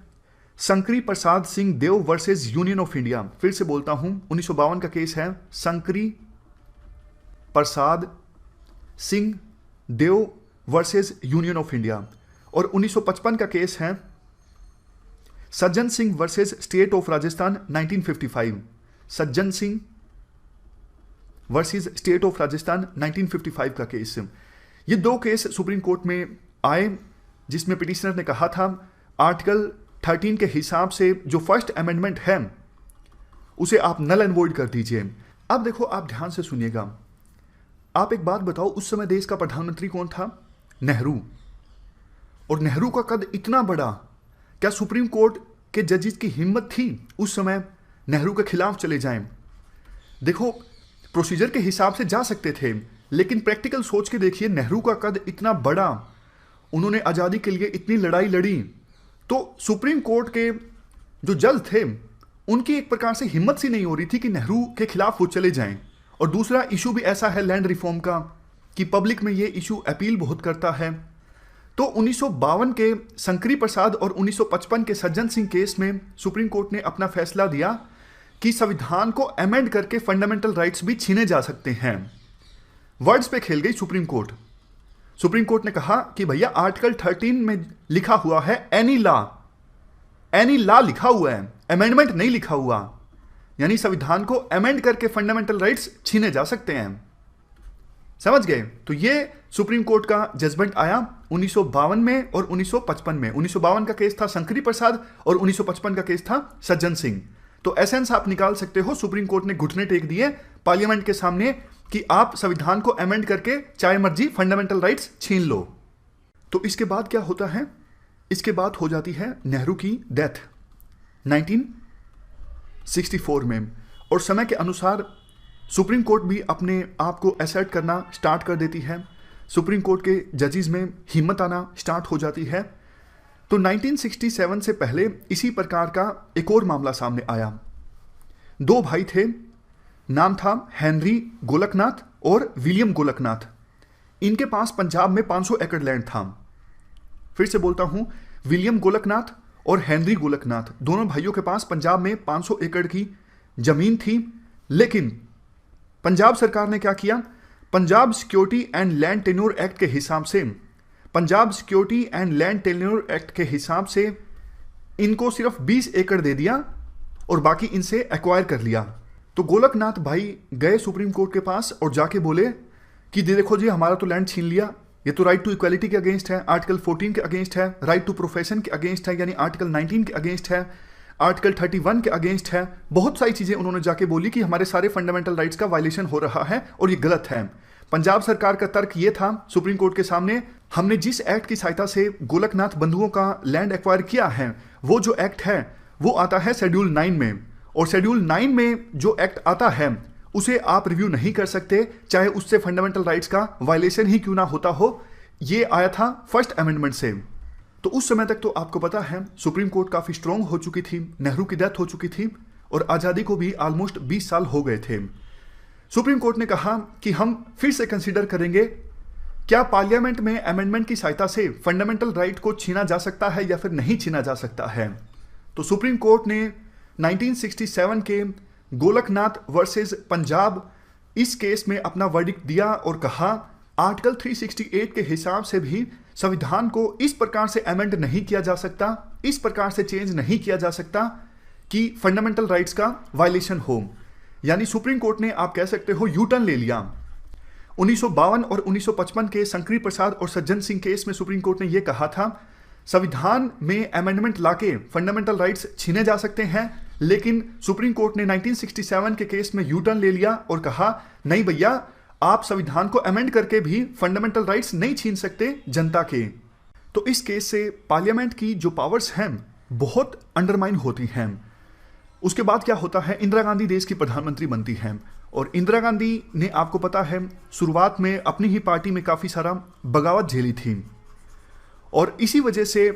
शंकरी प्रसाद सिंह देव वर्सेस यूनियन ऑफ इंडिया। फिर से बोलता हूं, 1952 का केस है शंकरी प्रसाद सिंह देव वर्सेस यूनियन ऑफ इंडिया। और 1955 का केस है Sajjan Singh versus state of Rajasthan 1955। Sajjan Singh versus state of Rajasthan 1955 का केस। ये दो केस सुप्रीम कोर्ट में आए जिसमें पिटिशनर ने कहा था आर्टिकल 13 के हिसाब से जो फर्स्ट अमेंडमेंट है उसे आप नल एंड वॉइड कर दीजिए। अब देखो, आप ध्यान से सुनिएगा। आप एक बात बताओ, उस समय देश का प्रधानमंत्री कौन था? नेहरू। और नेहरू का कद इतना बड़ा, क्या सुप्रीम कोर्ट के जजेस की हिम्मत थी उस समय नेहरू के खिलाफ चले जाएं? देखो, प्रोसीजर के हिसाब से जा सकते थे, लेकिन प्रैक्टिकल सोच के देखिए, नेहरू का कद इतना बड़ा, उन्होंने आज़ादी के लिए इतनी लड़ाई लड़ी, तो सुप्रीम कोर्ट के जो जज थे उनकी एक प्रकार से हिम्मत सी नहीं हो रही थी कि नेहरू के खिलाफ वो चले जाएं। और दूसरा इशू भी ऐसा है लैंड रिफॉर्म का कि पब्लिक में ये इशू अपील बहुत करता है। तो 1952 के शंकरी प्रसाद और 1955 के सज्जन सिंह केस में सुप्रीम कोर्ट ने अपना फैसला दिया कि संविधान को अमेंड करके फंडामेंटल राइट्स भी छीने जा सकते हैं। वर्ड्स पे खेल गई सुप्रीम कोर्ट। सुप्रीम कोर्ट ने कहा कि भैया आर्टिकल 13 में लिखा हुआ है एनी लॉ लिखा हुआ है, अमेंडमेंट नहीं लिखा हुआ, यानी संविधान को अमेंड करके फंडामेंटल राइट्स छीने जा सकते हैं। समझ गए? तो ये सुप्रीम कोर्ट का जजमेंट आया 1952 में और 1955 में। 1952 का केस था शंकरी प्रसाद और 1955 का केस था सज्जन सिंह। तो एसेंस आप निकाल सकते हो, सुप्रीम कोर्ट ने घुटने टेक दिए पार्लियामेंट के सामने कि आप संविधान को अमेंड करके चाहे मर्जी फंडामेंटल राइट्स छीन लो। तो इसके बाद क्या होता है? इसके बाद हो जाती है नेहरू की डेथ 1964 में। और समय के अनुसार सुप्रीम कोर्ट भी अपने आप को असर्ट करना स्टार्ट कर देती है। सुप्रीम कोर्ट के जजेस में हिम्मत आना स्टार्ट हो जाती है। तो 1967 से पहले इसी प्रकार का एक और मामला सामने आया। दो भाई थे, नाम था हेनरी गोलकनाथ और विलियम गोलकनाथ। इनके पास पंजाब में 500 एकड़ लैंड था। फिर से बोलता हूं, विलियम गोलकनाथ और हेनरी गोलकनाथ, दोनों भाइयों के पास पंजाब में 500 एकड़ की जमीन थी। लेकिन पंजाब सरकार ने क्या किया? Punjab security and land tenure act के हिसाब से, Punjab security and land tenure act के हिसाब से इनको सिर्फ 20 एकड़ दे दिया और बाकी इनसे एक्वायर कर लिया। तो गोलकनाथ भाई गए सुप्रीम कोर्ट के पास और जाके बोले कि देखो जी, हमारा तो लैंड छीन लिया, ये तो राइट टू इक्वालिटी के अगेंस्ट है, आर्टिकल 14 के अगेंस्ट है, राइट टू प्रोफेशन के अगेंस्ट है, यानी आर्टिकल 19 के अगेंस्ट है, आर्टिकल 31 के अगेंस्ट है। बहुत सारी चीजें उन्होंने जाके बोली कि हमारे सारे फंडामेंटल राइट्स का वायलेशन हो रहा है और ये गलत है। पंजाब सरकार का तर्क ये था सुप्रीम कोर्ट के सामने, हमने जिस एक्ट की सहायता से गोलकनाथ बंधुओं का लैंड एक्वायर किया है, वो जो एक्ट है वो आता है शेड्यूल 9 में, और शेड्यूल 9 में जो एक्ट आता है उसे आप रिव्यू नहीं कर सकते, चाहे उससे फंडामेंटल राइट्स का वायलेशन ही क्यों ना होता हो। ये आया था फर्स्ट अमेंडमेंट से। तो उस समय तक तो आपको पता है सुप्रीम कोर्ट काफी स्ट्रांग हो चुकी थी, नेहरू की डेथ हो चुकी थी और आजादी को भी ऑलमोस्ट 20 साल हो गए थे। सुप्रीम कोर्ट ने कहा कि हम फिर से कंसीडर करेंगे क्या पार्लियामेंट में अमेंडमेंट की सहायता से फंडामेंटल राइट को छीना जा सकता है या फिर नहीं छीना जा सकता है। तो सुप्रीम कोर्ट ने 1967 के गोलकनाथ वर्सेस पंजाब इस केस में अपना वर्डिक्ट दिया और कहा आर्टिकल 368 के हिसाब से भी संविधान को इस प्रकार से अमेंड नहीं किया जा सकता, इस प्रकार से चेंज नहीं किया जा सकता कि फंडामेंटल राइट्स का वायलेशन हो। यानी सुप्रीम कोर्ट ने, आप कह सकते हो, यू टर्न ले लिया। 1952 और 1955 के शंकरी प्रसाद और सज्जन सिंह केस में सुप्रीम कोर्ट ने यह कहा था संविधान में अमेंडमेंट लाके फंडामेंटल राइट्स छीने जा सकते हैं, लेकिन सुप्रीम कोर्ट ने 1967 के केस में यू टर्न ले लिया और कहा नहीं भैया, आप संविधान को अमेंड करके भी फंडामेंटल राइट्स नहीं छीन सकते जनता के। तो इस केस से पार्लियामेंट की जो पावर्स हैं बहुत अंडरमाइन होती हैं। उसके बाद क्या होता है, इंदिरा गांधी देश की प्रधानमंत्री बनती हैं और इंदिरा गांधी ने, आपको पता है, शुरुआत में अपनी ही पार्टी में काफ़ी सारा बगावत झेली थी और इसी वजह से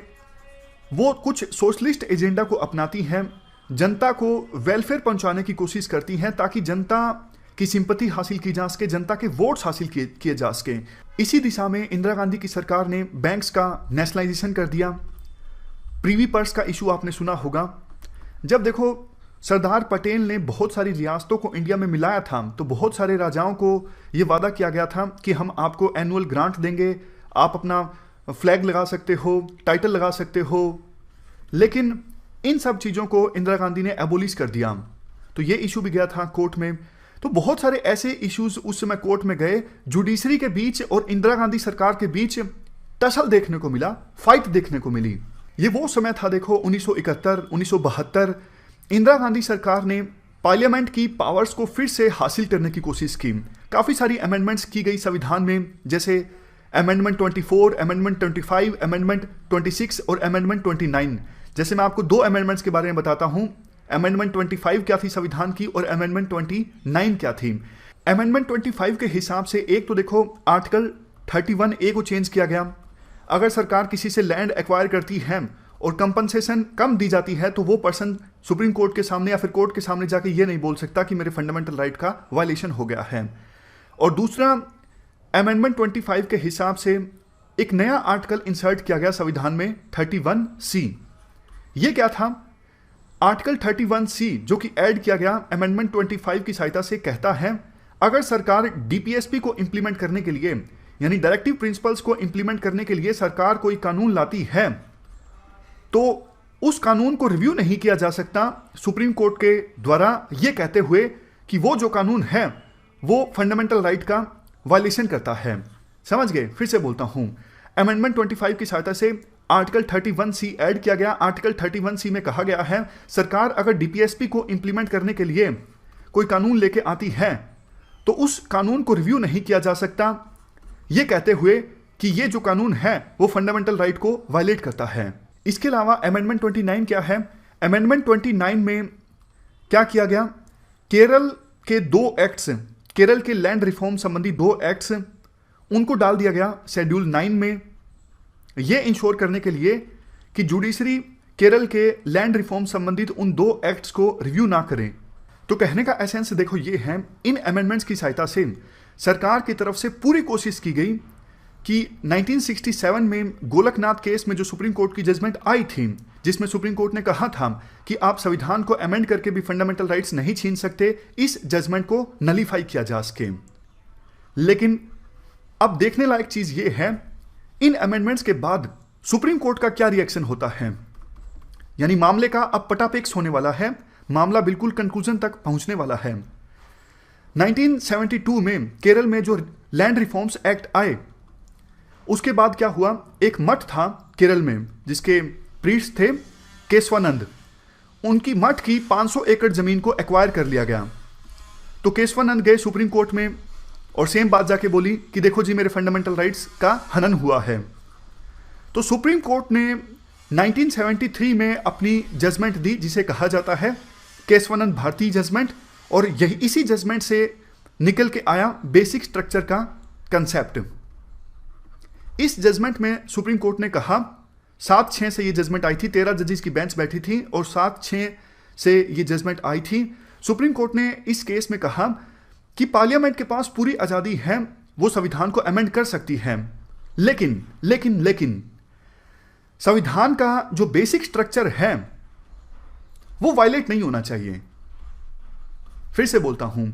वो कुछ सोशलिस्ट एजेंडा को अपनाती हैं, जनता को वेलफेयर पहुंचाने की कोशिश करती हैं ताकि जनता की सिंपैथी हासिल की जा सके, जनता के वोट्स हासिल किए जा सके। इसी दिशा में इंदिरा गांधी की सरकार ने बैंक्स का नेशनलाइजेशन कर दिया। प्रीवी पर्स का इशू आपने सुना होगा। जब देखो सरदार पटेल ने बहुत सारी रियासतों को इंडिया में मिलाया था, तो बहुत सारे राजाओं को ये वादा किया गया था कि हम आपको एनुअल ग्रांट देंगे, आप अपना फ्लैग लगा सकते हो, टाइटल लगा सकते हो। लेकिन इन सब चीज़ों को इंदिरा गांधी ने एबोलिश कर दिया, तो ये इशू भी गया था कोर्ट में। तो बहुत सारे ऐसे इश्यूज उस समय कोर्ट में गए, जुडिशरी के बीच और इंदिरा गांधी सरकार के बीच टसल देखने को मिला, फाइट देखने को मिली। ये वो समय था, देखो 1971, 1972, इंदिरा गांधी सरकार ने पार्लियामेंट की पावर्स को फिर से हासिल करने की कोशिश की। काफ़ी सारी अमेंडमेंट्स की गई संविधान में, जैसे अमेंडमेंट 24, अमेंडमेंट 25, अमेंडमेंट 26 और अमेंडमेंट 29। जैसे मैं आपको दो अमेंडमेंट्स के बारे में बताता हूँ। अमेंडमेंट 25 क्या थी संविधान की, और अमेंडमेंट 29 क्या थी। अमेंडमेंट 25 के हिसाब से एक तो देखो आर्टिकल 31A को चेंज किया गया। अगर सरकार किसी से लैंड एक्वायर करती है और कंपनसेशन कम दी जाती है, तो वो पर्सन सुप्रीम कोर्ट के सामने या फिर कोर्ट के सामने जाके ये नहीं बोल सकता कि मेरे फंडामेंटल राइट का वायलेशन हो गया है। और दूसरा, अमेंडमेंट 25 के हिसाब से एक नया आर्टिकल इंसर्ट किया गया संविधान में, 31C। ये क्या था? आर्टिकल 31C जो कि ऐड किया गया अमेंडमेंट 25 की सहायता से, कहता है अगर सरकार डीपीएसपी को इंप्लीमेंट करने के लिए, यानी डायरेक्टिव प्रिंसिपल्स को इंप्लीमेंट करने के लिए सरकार कोई कानून लाती है, तो उस कानून को रिव्यू नहीं किया जा सकता सुप्रीम कोर्ट के द्वारा, ये कहते हुए कि वो जो कानून है वो फंडामेंटल राइट का वायलेशन करता है। समझ गए? फिर से बोलता हूं, अमेंडमेंट 25 की सहायता से आर्टिकल 31C ऐड किया गया। आर्टिकल 31C में कहा गया है सरकार अगर डीपीएसपी को इंप्लीमेंट करने के लिए कोई कानून लेके आती है तो उस कानून को रिव्यू नहीं किया जा सकता, ये कहते हुए कि ये जो कानून है वो फंडामेंटल राइट को वायलेट करता है। इसके अलावा अमेंडमेंट 29 क्या है? अमेंडमेंट 29 में क्या किया गया? केरल के दो एक्ट्स, केरल के लैंड रिफॉर्म संबंधी दो एक्ट्स, उनको डाल दिया गया शेड्यूल 9 में, यह इंश्योर करने के लिए कि जुडिशरी केरल के लैंड रिफॉर्म संबंधित उन दो एक्ट्स को रिव्यू ना करें। तो कहने का एसेंस देखो ये है, इन अमेंडमेंट्स की सहायता से सरकार की तरफ से पूरी कोशिश की गई कि 1967 में गोलकनाथ केस में जो सुप्रीम कोर्ट की जजमेंट आई थी, जिसमें सुप्रीम कोर्ट ने कहा था कि आप संविधान को अमेंड करके भी फंडामेंटल राइट्स नहीं छीन सकते, इस जजमेंट को नलीफाई किया जा सके। लेकिन अब देखने लायक चीज ये है, इन अमेंडमेंट्स के बाद सुप्रीम कोर्ट का क्या रिएक्शन होता है। यानी मामले का अब पटापेक्स होने वाला है, मामला बिल्कुल कंक्लूजन तक पहुंचने वाला है। 1972 में केरल में जो लैंड रिफॉर्म्स एक्ट आए, उसके बाद क्या हुआ, एक मठ था केरल में जिसके प्रीस्ट थे केशवानंद, उनकी मठ की 500 एकड़ जमीन को एक्वायर कर लिया गया। तो केशवानंद गए सुप्रीम कोर्ट में और सेम बात जाके बोली कि देखो जी मेरे फंडामेंटल राइट्स का हनन हुआ है। तो सुप्रीम कोर्ट ने 1973 में अपनी जजमेंट दी, जिसे कहा जाता है केशवानंद भारती जजमेंट, और यही इसी जजमेंट से निकल के आया बेसिक स्ट्रक्चर का कंसेप्ट। इस जजमेंट में सुप्रीम कोर्ट ने कहा, 7-6 से ये जजमेंट आई थी, 13 जजेस की बेंच बैठी थी और 7-6 से ये जजमेंट आई थी। सुप्रीम कोर्ट ने इस केस में कहा कि पार्लियामेंट के पास पूरी आज़ादी है, वो संविधान को अमेंड कर सकती है, लेकिन संविधान का जो बेसिक स्ट्रक्चर है वो वायलेट नहीं होना चाहिए। फिर से बोलता हूं,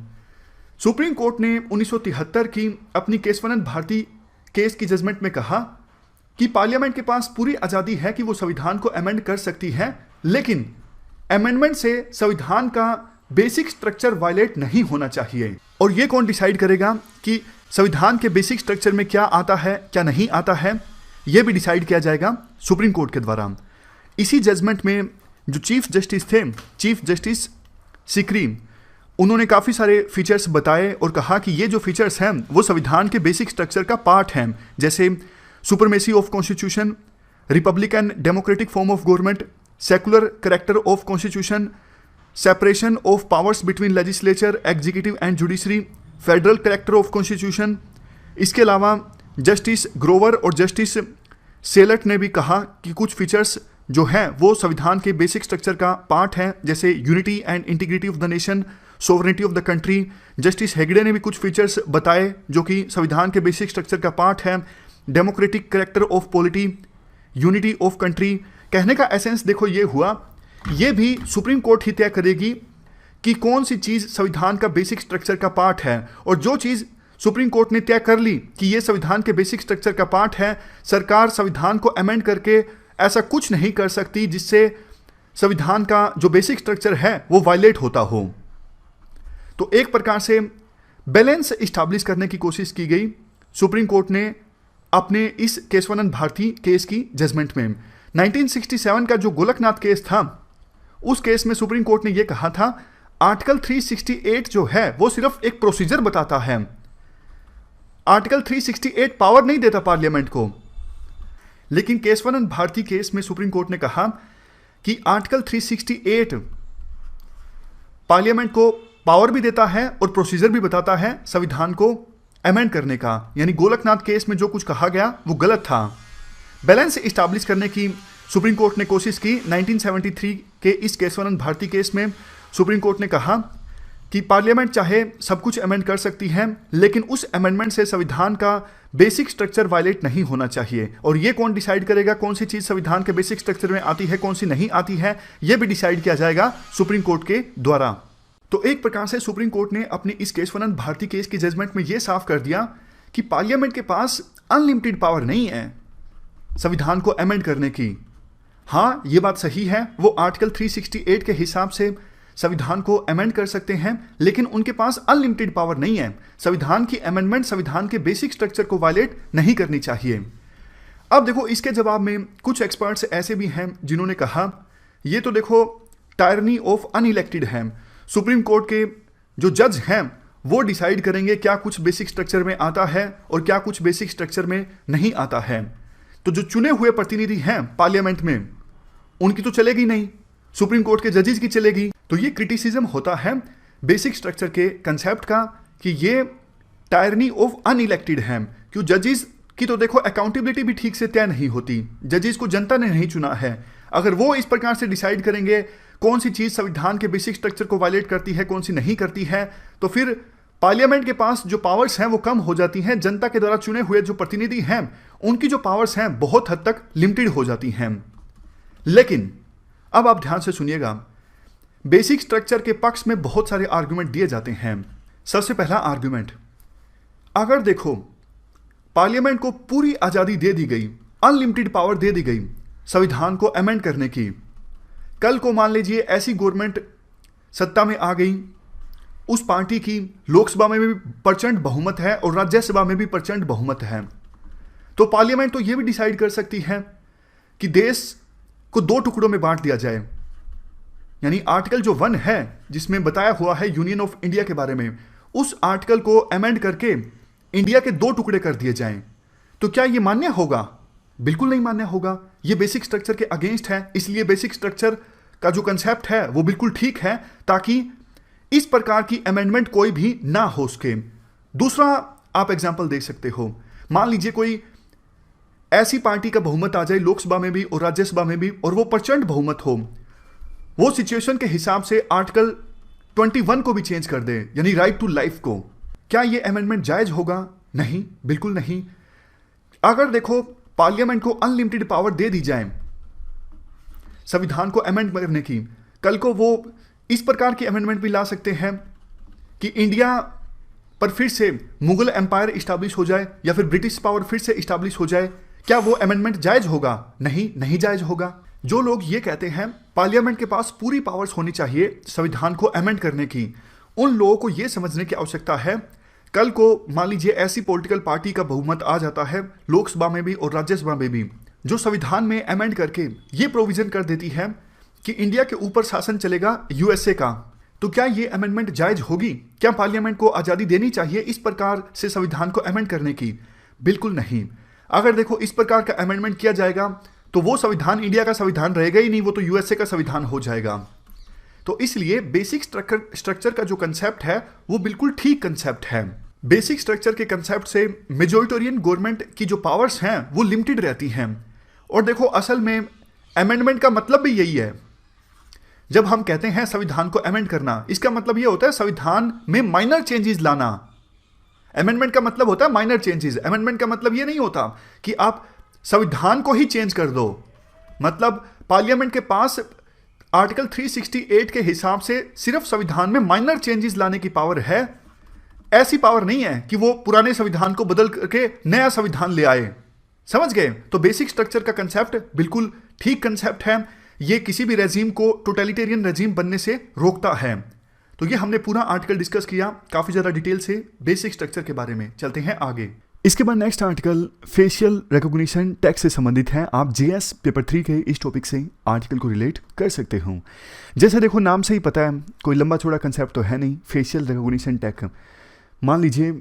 सुप्रीम कोर्ट ने 1973 की अपनी केशवानंद भारती केस की जजमेंट में कहा कि पार्लियामेंट के पास पूरी आज़ादी है कि वो संविधान को अमेंड कर सकती है, लेकिन अमेंडमेंट से संविधान का बेसिक स्ट्रक्चर वायलेट नहीं होना चाहिए। और ये कौन डिसाइड करेगा कि संविधान के बेसिक स्ट्रक्चर में क्या आता है क्या नहीं आता है, यह भी डिसाइड किया जाएगा सुप्रीम कोर्ट के द्वारा। इसी जजमेंट में जो चीफ जस्टिस थे, चीफ जस्टिस सिकरी, उन्होंने काफ़ी सारे फीचर्स बताए और कहा कि ये जो फीचर्स हैं वो संविधान के बेसिक स्ट्रक्चर का पार्ट हैं, जैसे supremacy of constitution, Republican democratic form of government, secular character of constitution, separation of powers between legislature, executive and judiciary, federal character of constitution. इसके अलावा जस्टिस ग्रोवर और जस्टिस सेलट ने भी कहा कि कुछ फीचर्स जो हैं वो संविधान के बेसिक स्ट्रक्चर का पार्ट हैं, जैसे unity and integrity of the nation, sovereignty of the country. Justice Hegde ने भी कुछ फीचर्स बताए जो कि संविधान के बेसिक स्ट्रक्चर का पार्ट है, democratic character of polity, unity of country. कहने का एसेंस देखो ये हुआ ये भी सुप्रीम कोर्ट ही तय करेगी कि कौन सी चीज़ संविधान का बेसिक स्ट्रक्चर का पार्ट है। और जो चीज़ सुप्रीम कोर्ट ने तय कर ली कि ये संविधान के बेसिक स्ट्रक्चर का पार्ट है, सरकार संविधान को अमेंड करके ऐसा कुछ नहीं कर सकती जिससे संविधान का जो बेसिक स्ट्रक्चर है वो वायलेट होता हो। तो एक प्रकार से बैलेंस इस्टेब्लिश करने की कोशिश की गई सुप्रीम कोर्ट ने अपने इस केशवानंद भारती केस की जजमेंट में। 1967 का जो गोलकनाथ केस था, उस केस में सुप्रीम कोर्ट ने यह कहा था आर्टिकल 368 जो है वो सिर्फ एक प्रोसीजर बताता है। आर्टिकल 368 पावर नहीं देता पार्लियामेंट को। लेकिन केशवानंद भारती केस में सुप्रीम कोर्ट ने कहा कि आर्टिकल 368 पार्लियामेंट को पावर भी देता है और प्रोसीजर भी बताता है संविधान को अमेंड करने का। यानी गोलकनाथ केस में जो कुछ कहा गया वो गलत था। बैलेंस इस्टेब्लिश करने की सुप्रीम कोर्ट ने कोशिश की। 1973 के इस केशवानंद भारती केस में सुप्रीम कोर्ट ने कहा कि पार्लियामेंट चाहे सब कुछ अमेंड कर सकती है, लेकिन उस अमेंडमेंट से संविधान का बेसिक स्ट्रक्चर वायलेट नहीं होना चाहिए। और ये कौन डिसाइड करेगा कौन सी चीज़ संविधान के बेसिक स्ट्रक्चर में आती है, कौन सी नहीं आती है, यह भी डिसाइड किया जाएगा सुप्रीम कोर्ट के द्वारा। तो एक प्रकार से सुप्रीम कोर्ट ने अपनी इस केशवानंद भारती केस की जजमेंट में यह साफ कर दिया कि पार्लियामेंट के पास अनलिमिटेड पावर नहीं है संविधान को अमेंड करने की। हाँ, ये बात सही है, वो आर्टिकल 368 के हिसाब से संविधान को अमेंड कर सकते हैं, लेकिन उनके पास अनलिमिटेड पावर नहीं है। संविधान की अमेंडमेंट संविधान के बेसिक स्ट्रक्चर को वायलेट नहीं करनी चाहिए। अब देखो, इसके जवाब में कुछ एक्सपर्ट्स ऐसे भी हैं जिन्होंने कहा ये तो देखो टायरनी ऑफ अनइलेक्टेड है। सुप्रीम कोर्ट के जो जज हैं वो डिसाइड करेंगे क्या कुछ बेसिक स्ट्रक्चर में आता है और क्या कुछ बेसिक स्ट्रक्चर में नहीं आता है। तो जो चुने हुए प्रतिनिधि हैं पार्लियामेंट में, उनकी तो चलेगी नहीं, सुप्रीम कोर्ट के जजेस की चलेगी। तो ये क्रिटिसिज्म होता है बेसिक स्ट्रक्चर के कंसेप्ट का कि ये टायरनी ऑफ अनइलेक्टेड है। क्यों? जजेस की तो देखो अकाउंटेबिलिटी भी ठीक से तय नहीं होती। जजेस को जनता ने नहीं चुना है। अगर वो इस प्रकार से डिसाइड करेंगे कौन सी चीज़ संविधान के बेसिक स्ट्रक्चर को वायलेट करती है, कौन सी नहीं करती है, तो फिर पार्लियामेंट के पास जो पावर्स हैं वो कम हो जाती हैं। जनता के द्वारा चुने हुए जो प्रतिनिधि हैं उनकी जो पावर्स हैं बहुत हद तक लिमिटेड हो जाती हैं। लेकिन अब आप ध्यान से सुनिएगा, बेसिक स्ट्रक्चर के पक्ष में बहुत सारे आर्गुमेंट दिए जाते हैं। सबसे पहला आर्गुमेंट, अगर देखो पार्लियामेंट को पूरी आज़ादी दे दी गई, अनलिमिटेड पावर दे दी गई संविधान को अमेंड करने की, कल को मान लीजिए ऐसी गवर्नमेंट सत्ता में आ गई, उस पार्टी की लोकसभा में भी प्रचंड बहुमत है और राज्यसभा में भी प्रचंड बहुमत है, तो पार्लियामेंट तो यह भी डिसाइड कर सकती है कि देश को दो टुकड़ों में बांट दिया जाए। यानी आर्टिकल जो 1 है जिसमें बताया हुआ है यूनियन ऑफ इंडिया के बारे में, उस आर्टिकल को अमेंड करके इंडिया के दो टुकड़े कर दिए जाएं। तो क्या यह मान्य होगा? बिल्कुल नहीं मान्य होगा। यह बेसिक स्ट्रक्चर के अगेंस्ट है। इसलिए बेसिक स्ट्रक्चर का जो कंसेप्ट है वो बिल्कुल ठीक है, ताकि इस प्रकार की अमेंडमेंट कोई भी ना हो सके। दूसरा आप एग्जाम्पल देख सकते हो, मान लीजिए कोई ऐसी पार्टी का बहुमत आ जाए लोकसभा में भी और राज्यसभा में भी, और वो प्रचंड बहुमत हो, वो सिचुएशन के हिसाब से आर्टिकल 21 को भी चेंज कर दे, यानी राइट टू लाइफ को। क्या ये अमेंडमेंट जायज होगा? नहीं, बिल्कुल नहीं। अगर देखो पार्लियामेंट को अनलिमिटेड पावर दे दी जाए संविधान को अमेंड करने की, कल को वो इस प्रकार की अमेंडमेंट भी ला सकते हैं कि इंडिया पर फिर से मुगल एम्पायर इस्टेब्लिश हो जाए या फिर ब्रिटिश पावर फिर से इस्टेब्लिश हो जाए। क्या वो अमेंडमेंट जायज होगा? नहीं, नहीं जायज होगा। जो लोग ये कहते हैं पार्लियामेंट के पास पूरी पावर्स होनी चाहिए संविधान को अमेंड करने की, उन लोगों को ये समझने की आवश्यकता है, कल को मान लीजिए ऐसी पॉलिटिकल पार्टी का बहुमत आ जाता है लोकसभा में भी और राज्यसभा में भी, जो संविधान में अमेंड करके ये प्रोविजन कर देती है कि इंडिया के ऊपर शासन चलेगा यूएसए का, तो क्या ये अमेंडमेंट जायज होगी? क्या पार्लियामेंट को आज़ादी देनी चाहिए इस प्रकार से संविधान को अमेंड करने की? बिल्कुल नहीं। अगर देखो इस प्रकार का अमेंडमेंट किया जाएगा तो वो संविधान इंडिया का संविधान रहेगा ही नहीं, वो तो यूएसए का संविधान हो जाएगा। तो इसलिए बेसिक स्ट्रक्चर का जो कंसेप्ट है वो बिल्कुल ठीक कंसेप्ट है। बेसिक स्ट्रक्चर के कंसेप्ट से मेजॉरिटेरियन गवर्नमेंट की जो पावर्स हैं वो लिमिटेड रहती हैं। और देखो असल में अमेंडमेंट का मतलब भी यही है। जब हम कहते हैं संविधान को अमेंड करना, इसका मतलब ये होता है संविधान में माइनर चेंजेस लाना। अमेंडमेंट का मतलब होता है माइनर चेंजेस। अमेंडमेंट का मतलब ये नहीं होता कि आप संविधान को ही चेंज कर दो। मतलब पार्लियामेंट के पास आर्टिकल 368 के हिसाब से सिर्फ संविधान में माइनर चेंजेस लाने की पावर है। ऐसी पावर नहीं है कि वो पुराने संविधान को बदल करके नया संविधान ले आए। समझ गए? तो बेसिक स्ट्रक्चर का कंसेप्ट बिल्कुल ठीक कंसेप्ट है। ये किसी भी रेजीम को टोटलिटेरियन रेजीम बनने से रोकता है। तो ये हमने पूरा आर्टिकल डिस्कस किया काफी ज्यादा डिटेल से बेसिक स्ट्रक्चर के बारे में। चलते हैं आगे। इसके बाद next article facial recognition tag से संबंधित है। आप जीएस पेपर 3 के इस टॉपिक से आर्टिकल को रिलेट कर सकते हो। जैसे देखो नाम से ही पता है, कोई लंबा चौड़ा कंसेप्ट तो है नहीं। फेशियल रिकॉग्निशन टैग, मान लीजिए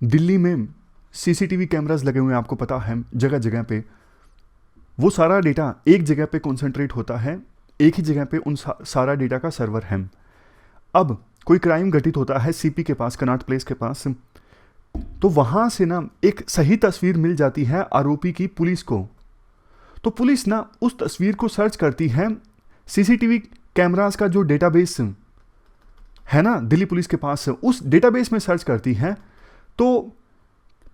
दिल्ली में सीसीटीवी कैमरास लगे हुए हैं, आपको पता है जगह जगह पे। वो सारा डेटा एक जगह पे कॉन्सेंट्रेट होता है, एक ही जगह पे उन सारा डेटा का सर्वर है। अब कोई क्राइम घटित होता है सीपी के पास, कनॉट प्लेस के पास, तो वहां से ना एक सही तस्वीर मिल जाती है आरोपी की पुलिस को। तो पुलिस ना उस तस्वीर को सर्च करती है सीसीटीवी कैमरास का जो डेटाबेस है ना दिल्ली पुलिस के पास, उस डेटाबेस में सर्च करती है। तो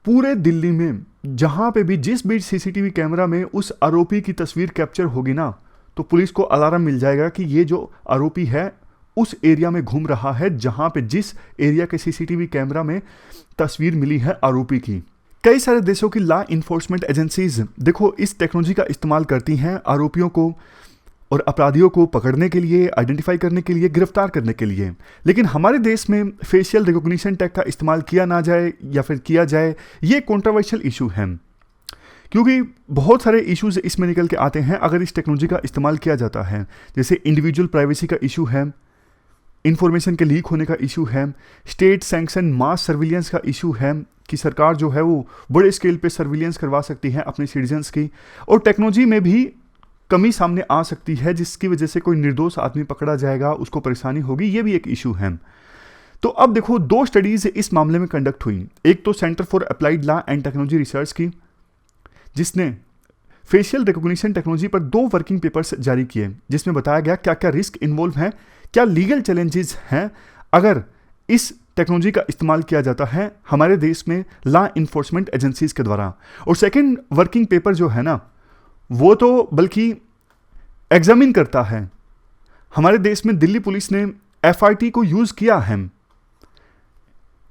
पूरे दिल्ली में जहां पे भी जिस भी सीसीटीवी कैमरा में उस आरोपी की तस्वीर कैप्चर होगी ना, तो पुलिस को अलार्म मिल जाएगा कि ये जो आरोपी है उस एरिया में घूम रहा है जहां पे जिस एरिया के सीसीटीवी कैमरा में तस्वीर मिली है आरोपी की। कई सारे देशों की लॉ इन्फोर्समेंट एजेंसीज देखो इस टेक्नोलॉजी का इस्तेमाल करती हैं आरोपियों को और अपराधियों को पकड़ने के लिए, आइडेंटिफाई करने के लिए, गिरफ्तार करने के लिए। लेकिन हमारे देश में फेशियल रिकॉग्निशन टैग का इस्तेमाल किया ना जाए या फिर किया जाए, ये कंट्रोवर्शियल इशू है, क्योंकि बहुत सारे इश्यूज इसमें निकल के आते हैं अगर इस टेक्नोलॉजी का इस्तेमाल किया जाता है। जैसे इंडिविजुअल प्राइवेसी का इशू है, इंफॉर्मेशन के लीक होने का इशू है, स्टेट सैंक्शन मास सर्विलियंस का इशू है कि सरकार जो है वो बड़े स्केल पे सर्विलियंस करवा सकती है अपने सिटीजन्स की, और टेक्नोलॉजी में भी कमी सामने आ सकती है जिसकी वजह से कोई निर्दोष आदमी पकड़ा जाएगा, उसको परेशानी होगी, ये भी एक इशू है। तो अब देखो 2 स्टडीज इस मामले में कंडक्ट हुई। एक तो centre for applied law and technology research की, जिसने फेशियल रिकॉग्निशन टेक्नोलॉजी पर 2 वर्किंग पेपर्स जारी किए, जिसमें बताया गया क्या क्या रिस्क इन्वॉल्व हैं, क्या लीगल चैलेंजेस हैं अगर इस टेक्नोलॉजी का इस्तेमाल किया जाता है हमारे देश में लॉ इन्फोर्समेंट एजेंसीज के द्वारा। और सेकंड वर्किंग पेपर जो है ना, वो तो बल्कि एग्जामिन करता है हमारे देश में दिल्ली पुलिस ने एफआईटी को यूज किया है।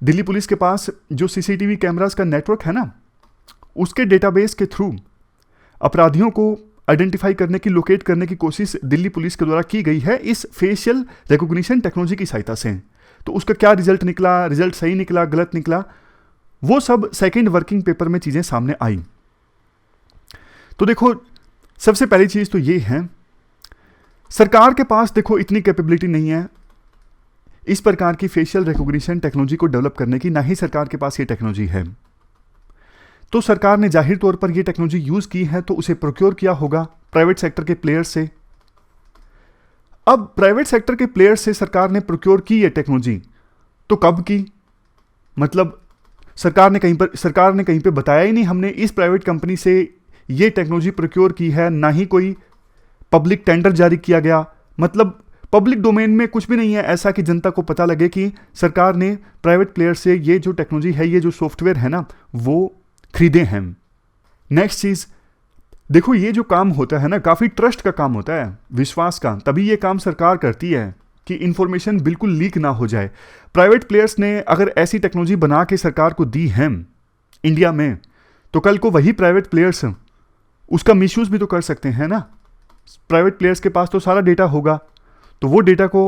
दिल्ली पुलिस के पास जो सीसीटीवी कैमरास का नेटवर्क है ना, उसके डेटाबेस के थ्रू अपराधियों को आइडेंटिफाई करने की, लोकेट करने की कोशिश दिल्ली पुलिस के द्वारा की गई है इस फेशियल रिकॉग्निशन टेक्नोलॉजी की सहायता से। तो उसका क्या रिजल्ट निकला, रिजल्ट सही निकला, गलत निकला, वो सब सेकंड वर्किंग पेपर में चीजें सामने आई। तो देखो सबसे पहली चीज तो ये है, सरकार के पास देखो इतनी कैपेबिलिटी नहीं है इस प्रकार की फेशियल रिकॉग्निशन टेक्नोलॉजी को डेवलप करने की, ना ही सरकार के पास ये टेक्नोलॉजी है। तो सरकार ने जाहिर तौर पर यह टेक्नोलॉजी यूज की है तो उसे प्रोक्योर किया होगा प्राइवेट सेक्टर के प्लेयर से। अब प्राइवेट सेक्टर के प्लेयर से सरकार ने प्रोक्योर की यह टेक्नोलॉजी, तो कब की? मतलब सरकार ने कहीं पे बताया ही नहीं हमने इस प्राइवेट कंपनी से यह टेक्नोलॉजी प्रोक्योर की है, ना ही कोई पब्लिक टेंडर जारी किया गया। मतलब पब्लिक डोमेन में कुछ भी नहीं है ऐसा कि जनता को पता लगे कि सरकार ने प्राइवेट प्लेयर से ये जो टेक्नोलॉजी है, ये जो सॉफ्टवेयर है ना, वो खरीदे हैं। नेक्स्ट चीज देखो, ये जो काम होता है ना, काफी ट्रस्ट का काम होता है, विश्वास का, तभी ये काम सरकार करती है कि इंफॉर्मेशन बिल्कुल लीक ना हो जाए। प्राइवेट प्लेयर्स ने अगर ऐसी टेक्नोलॉजी बना के सरकार को दी है इंडिया में, तो कल को वही प्राइवेट प्लेयर्स उसका मिसयूज भी तो कर सकते हैं ना। प्राइवेट प्लेयर्स के पास तो सारा डेटा होगा, तो वो डेटा को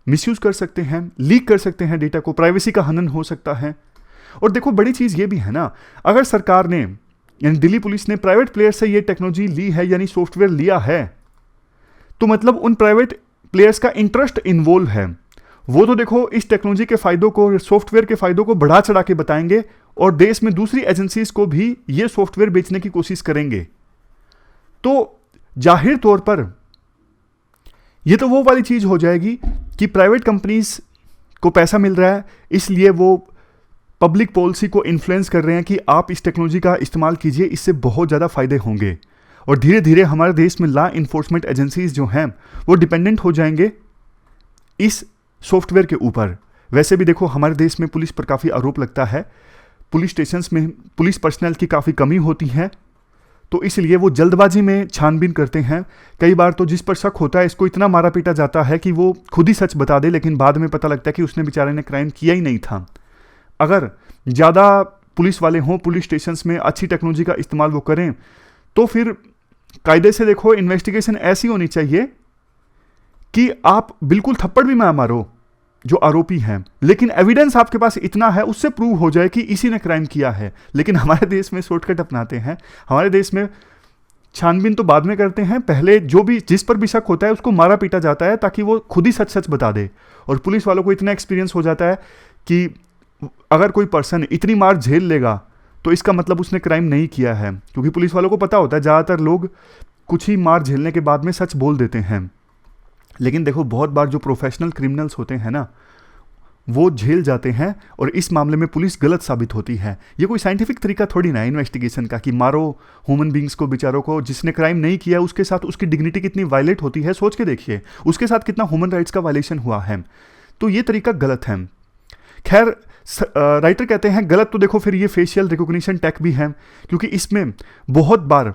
मिसयूज कर सकते हैं, लीक कर सकते हैं डेटा को, प्राइवेसी का हनन हो सकता है। और देखो बड़ी चीज ये भी है ना, अगर सरकार ने यानी दिल्ली पुलिस ने प्राइवेट प्लेयर से ये टेक्नोलॉजी ली है यानी सॉफ्टवेयर लिया है, तो मतलब उन प्राइवेट प्लेयर्स का इंटरेस्ट इन्वॉल्व है। वो तो देखो इस टेक्नोलॉजी के फायदों को, सॉफ्टवेयर के फायदों को बढ़ा चढ़ा के बताएंगे और देश में दूसरी एजेंसीज को भी ये सॉफ्टवेयर बेचने की कोशिश करेंगे। तो जाहिर तौर पर ये तो वो वाली चीज हो जाएगी कि प्राइवेट कंपनीज को पैसा मिल रहा है, इसलिए वो पब्लिक पॉलिसी को इन्फ्लुएंस कर रहे हैं कि आप इस टेक्नोलॉजी का इस्तेमाल कीजिए, इससे बहुत ज़्यादा फायदे होंगे। और धीरे धीरे हमारे देश में लॉ इन्फोर्समेंट एजेंसीज जो हैं वो डिपेंडेंट हो जाएंगे इस सॉफ्टवेयर के ऊपर। वैसे भी देखो हमारे देश में पुलिस पर काफ़ी आरोप लगता है, पुलिस स्टेशंस में पुलिस पर्सनल की काफ़ी कमी होती है, तो इसलिए वो जल्दबाजी में छानबीन करते हैं। कई बार तो जिस पर शक होता है इसको इतना मारा पीटा जाता है कि वो खुद ही सच बता दे, लेकिन बाद में पता लगता है कि उसने बेचारे ने क्राइम किया ही नहीं था। अगर ज़्यादा पुलिस वाले हों, पुलिस स्टेशंस में अच्छी टेक्नोलॉजी का इस्तेमाल वो करें, तो फिर कायदे से देखो इन्वेस्टिगेशन ऐसी होनी चाहिए कि आप बिल्कुल थप्पड़ भी ना मारो जो आरोपी हैं, लेकिन एविडेंस आपके पास इतना है उससे प्रूव हो जाए कि इसी ने क्राइम किया है। लेकिन हमारे देश में शॉर्टकट अपनाते हैं। हमारे देश में छानबीन तो बाद में करते हैं, पहले जो भी जिस पर भी शक होता है उसको मारा पीटा जाता है ताकि वो खुद ही सच सच बता दे। और पुलिस वालों को इतना एक्सपीरियंस हो जाता है कि अगर कोई पर्सन इतनी मार झेल लेगा तो इसका मतलब उसने क्राइम नहीं किया है, क्योंकि पुलिस वालों को पता होता है ज़्यादातर लोग कुछ ही मार झेलने के बाद में सच बोल देते हैं। लेकिन देखो बहुत बार जो प्रोफेशनल क्रिमिनल्स होते हैं ना, वो झेल जाते हैं और इस मामले में पुलिस गलत साबित होती है। ये कोई साइंटिफिक तरीका थोड़ी ना है इन्वेस्टिगेशन का कि मारो ह्यूमन बींग्स को, बेचारों को। जिसने क्राइम नहीं किया उसके साथ उसकी डिग्निटी कितनी वायलेट होती है, सोच के देखिए उसके साथ कितना ह्यूमन राइट्स का वायलेशन हुआ है। तो ये तरीका गलत है। खैर राइटर कहते हैं गलत तो देखो फिर ये फेशियल रिकॉग्निशन टेक भी है, क्योंकि इसमें बहुत बार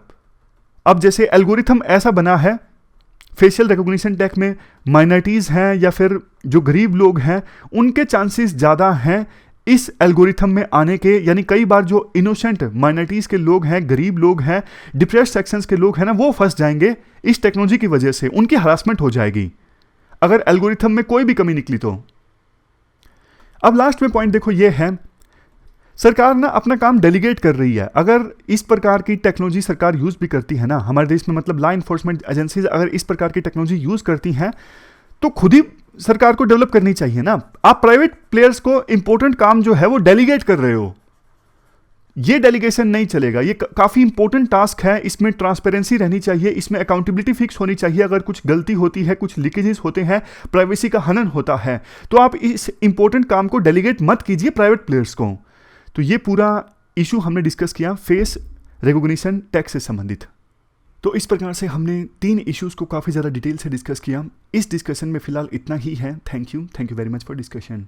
अब जैसे एल्गोरिथम ऐसा बना है फेशियल रिकॉग्निशन टेक में, माइनॉरिटीज़ हैं या फिर जो गरीब लोग हैं उनके चांसेस ज़्यादा हैं इस एल्गोरिथम में आने के। यानी कई बार जो इनोसेंट माइनॉरिटीज़ के लोग हैं, गरीब लोग हैं, डिप्रेस्ड सेक्शंस के लोग हैं ना, वो फंस जाएंगे इस टेक्नोलॉजी की वजह से, उनकी हरासमेंट हो जाएगी अगर एल्गोरिथम में कोई भी कमी निकली तो। अब लास्ट में पॉइंट देखो ये है, सरकार ना अपना काम डेलीगेट कर रही है। अगर इस प्रकार की टेक्नोलॉजी सरकार यूज़ भी करती है ना हमारे देश में, मतलब लॉ इन्फोर्समेंट एजेंसीज अगर इस प्रकार की टेक्नोलॉजी यूज़ करती हैं तो खुद ही सरकार को डेवलप करनी चाहिए ना। आप प्राइवेट प्लेयर्स को इंपॉर्टेंट काम जो है वो डेलीगेट कर रहे हो, ये डेलीगेशन नहीं चलेगा। ये काफ़ी इंपॉर्टेंट टास्क है, इसमें ट्रांसपेरेंसी रहनी चाहिए, इसमें अकाउंटेबिलिटी फिक्स होनी चाहिए। अगर कुछ गलती होती है, कुछ लीकेजेस होते हैं, प्राइवेसी का हनन होता है, तो आप इस इंपॉर्टेंट काम को डेलीगेट मत कीजिए प्राइवेट प्लेयर्स को। तो ये पूरा इशू हमने डिस्कस किया फेस रिकॉग्निशन टेक से संबंधित। तो इस प्रकार से हमने 3 इश्यूज़ को काफ़ी ज़्यादा डिटेल से डिस्कस किया। इस डिस्कशन में फ़िलहाल इतना ही है। Thank you very much for discussion.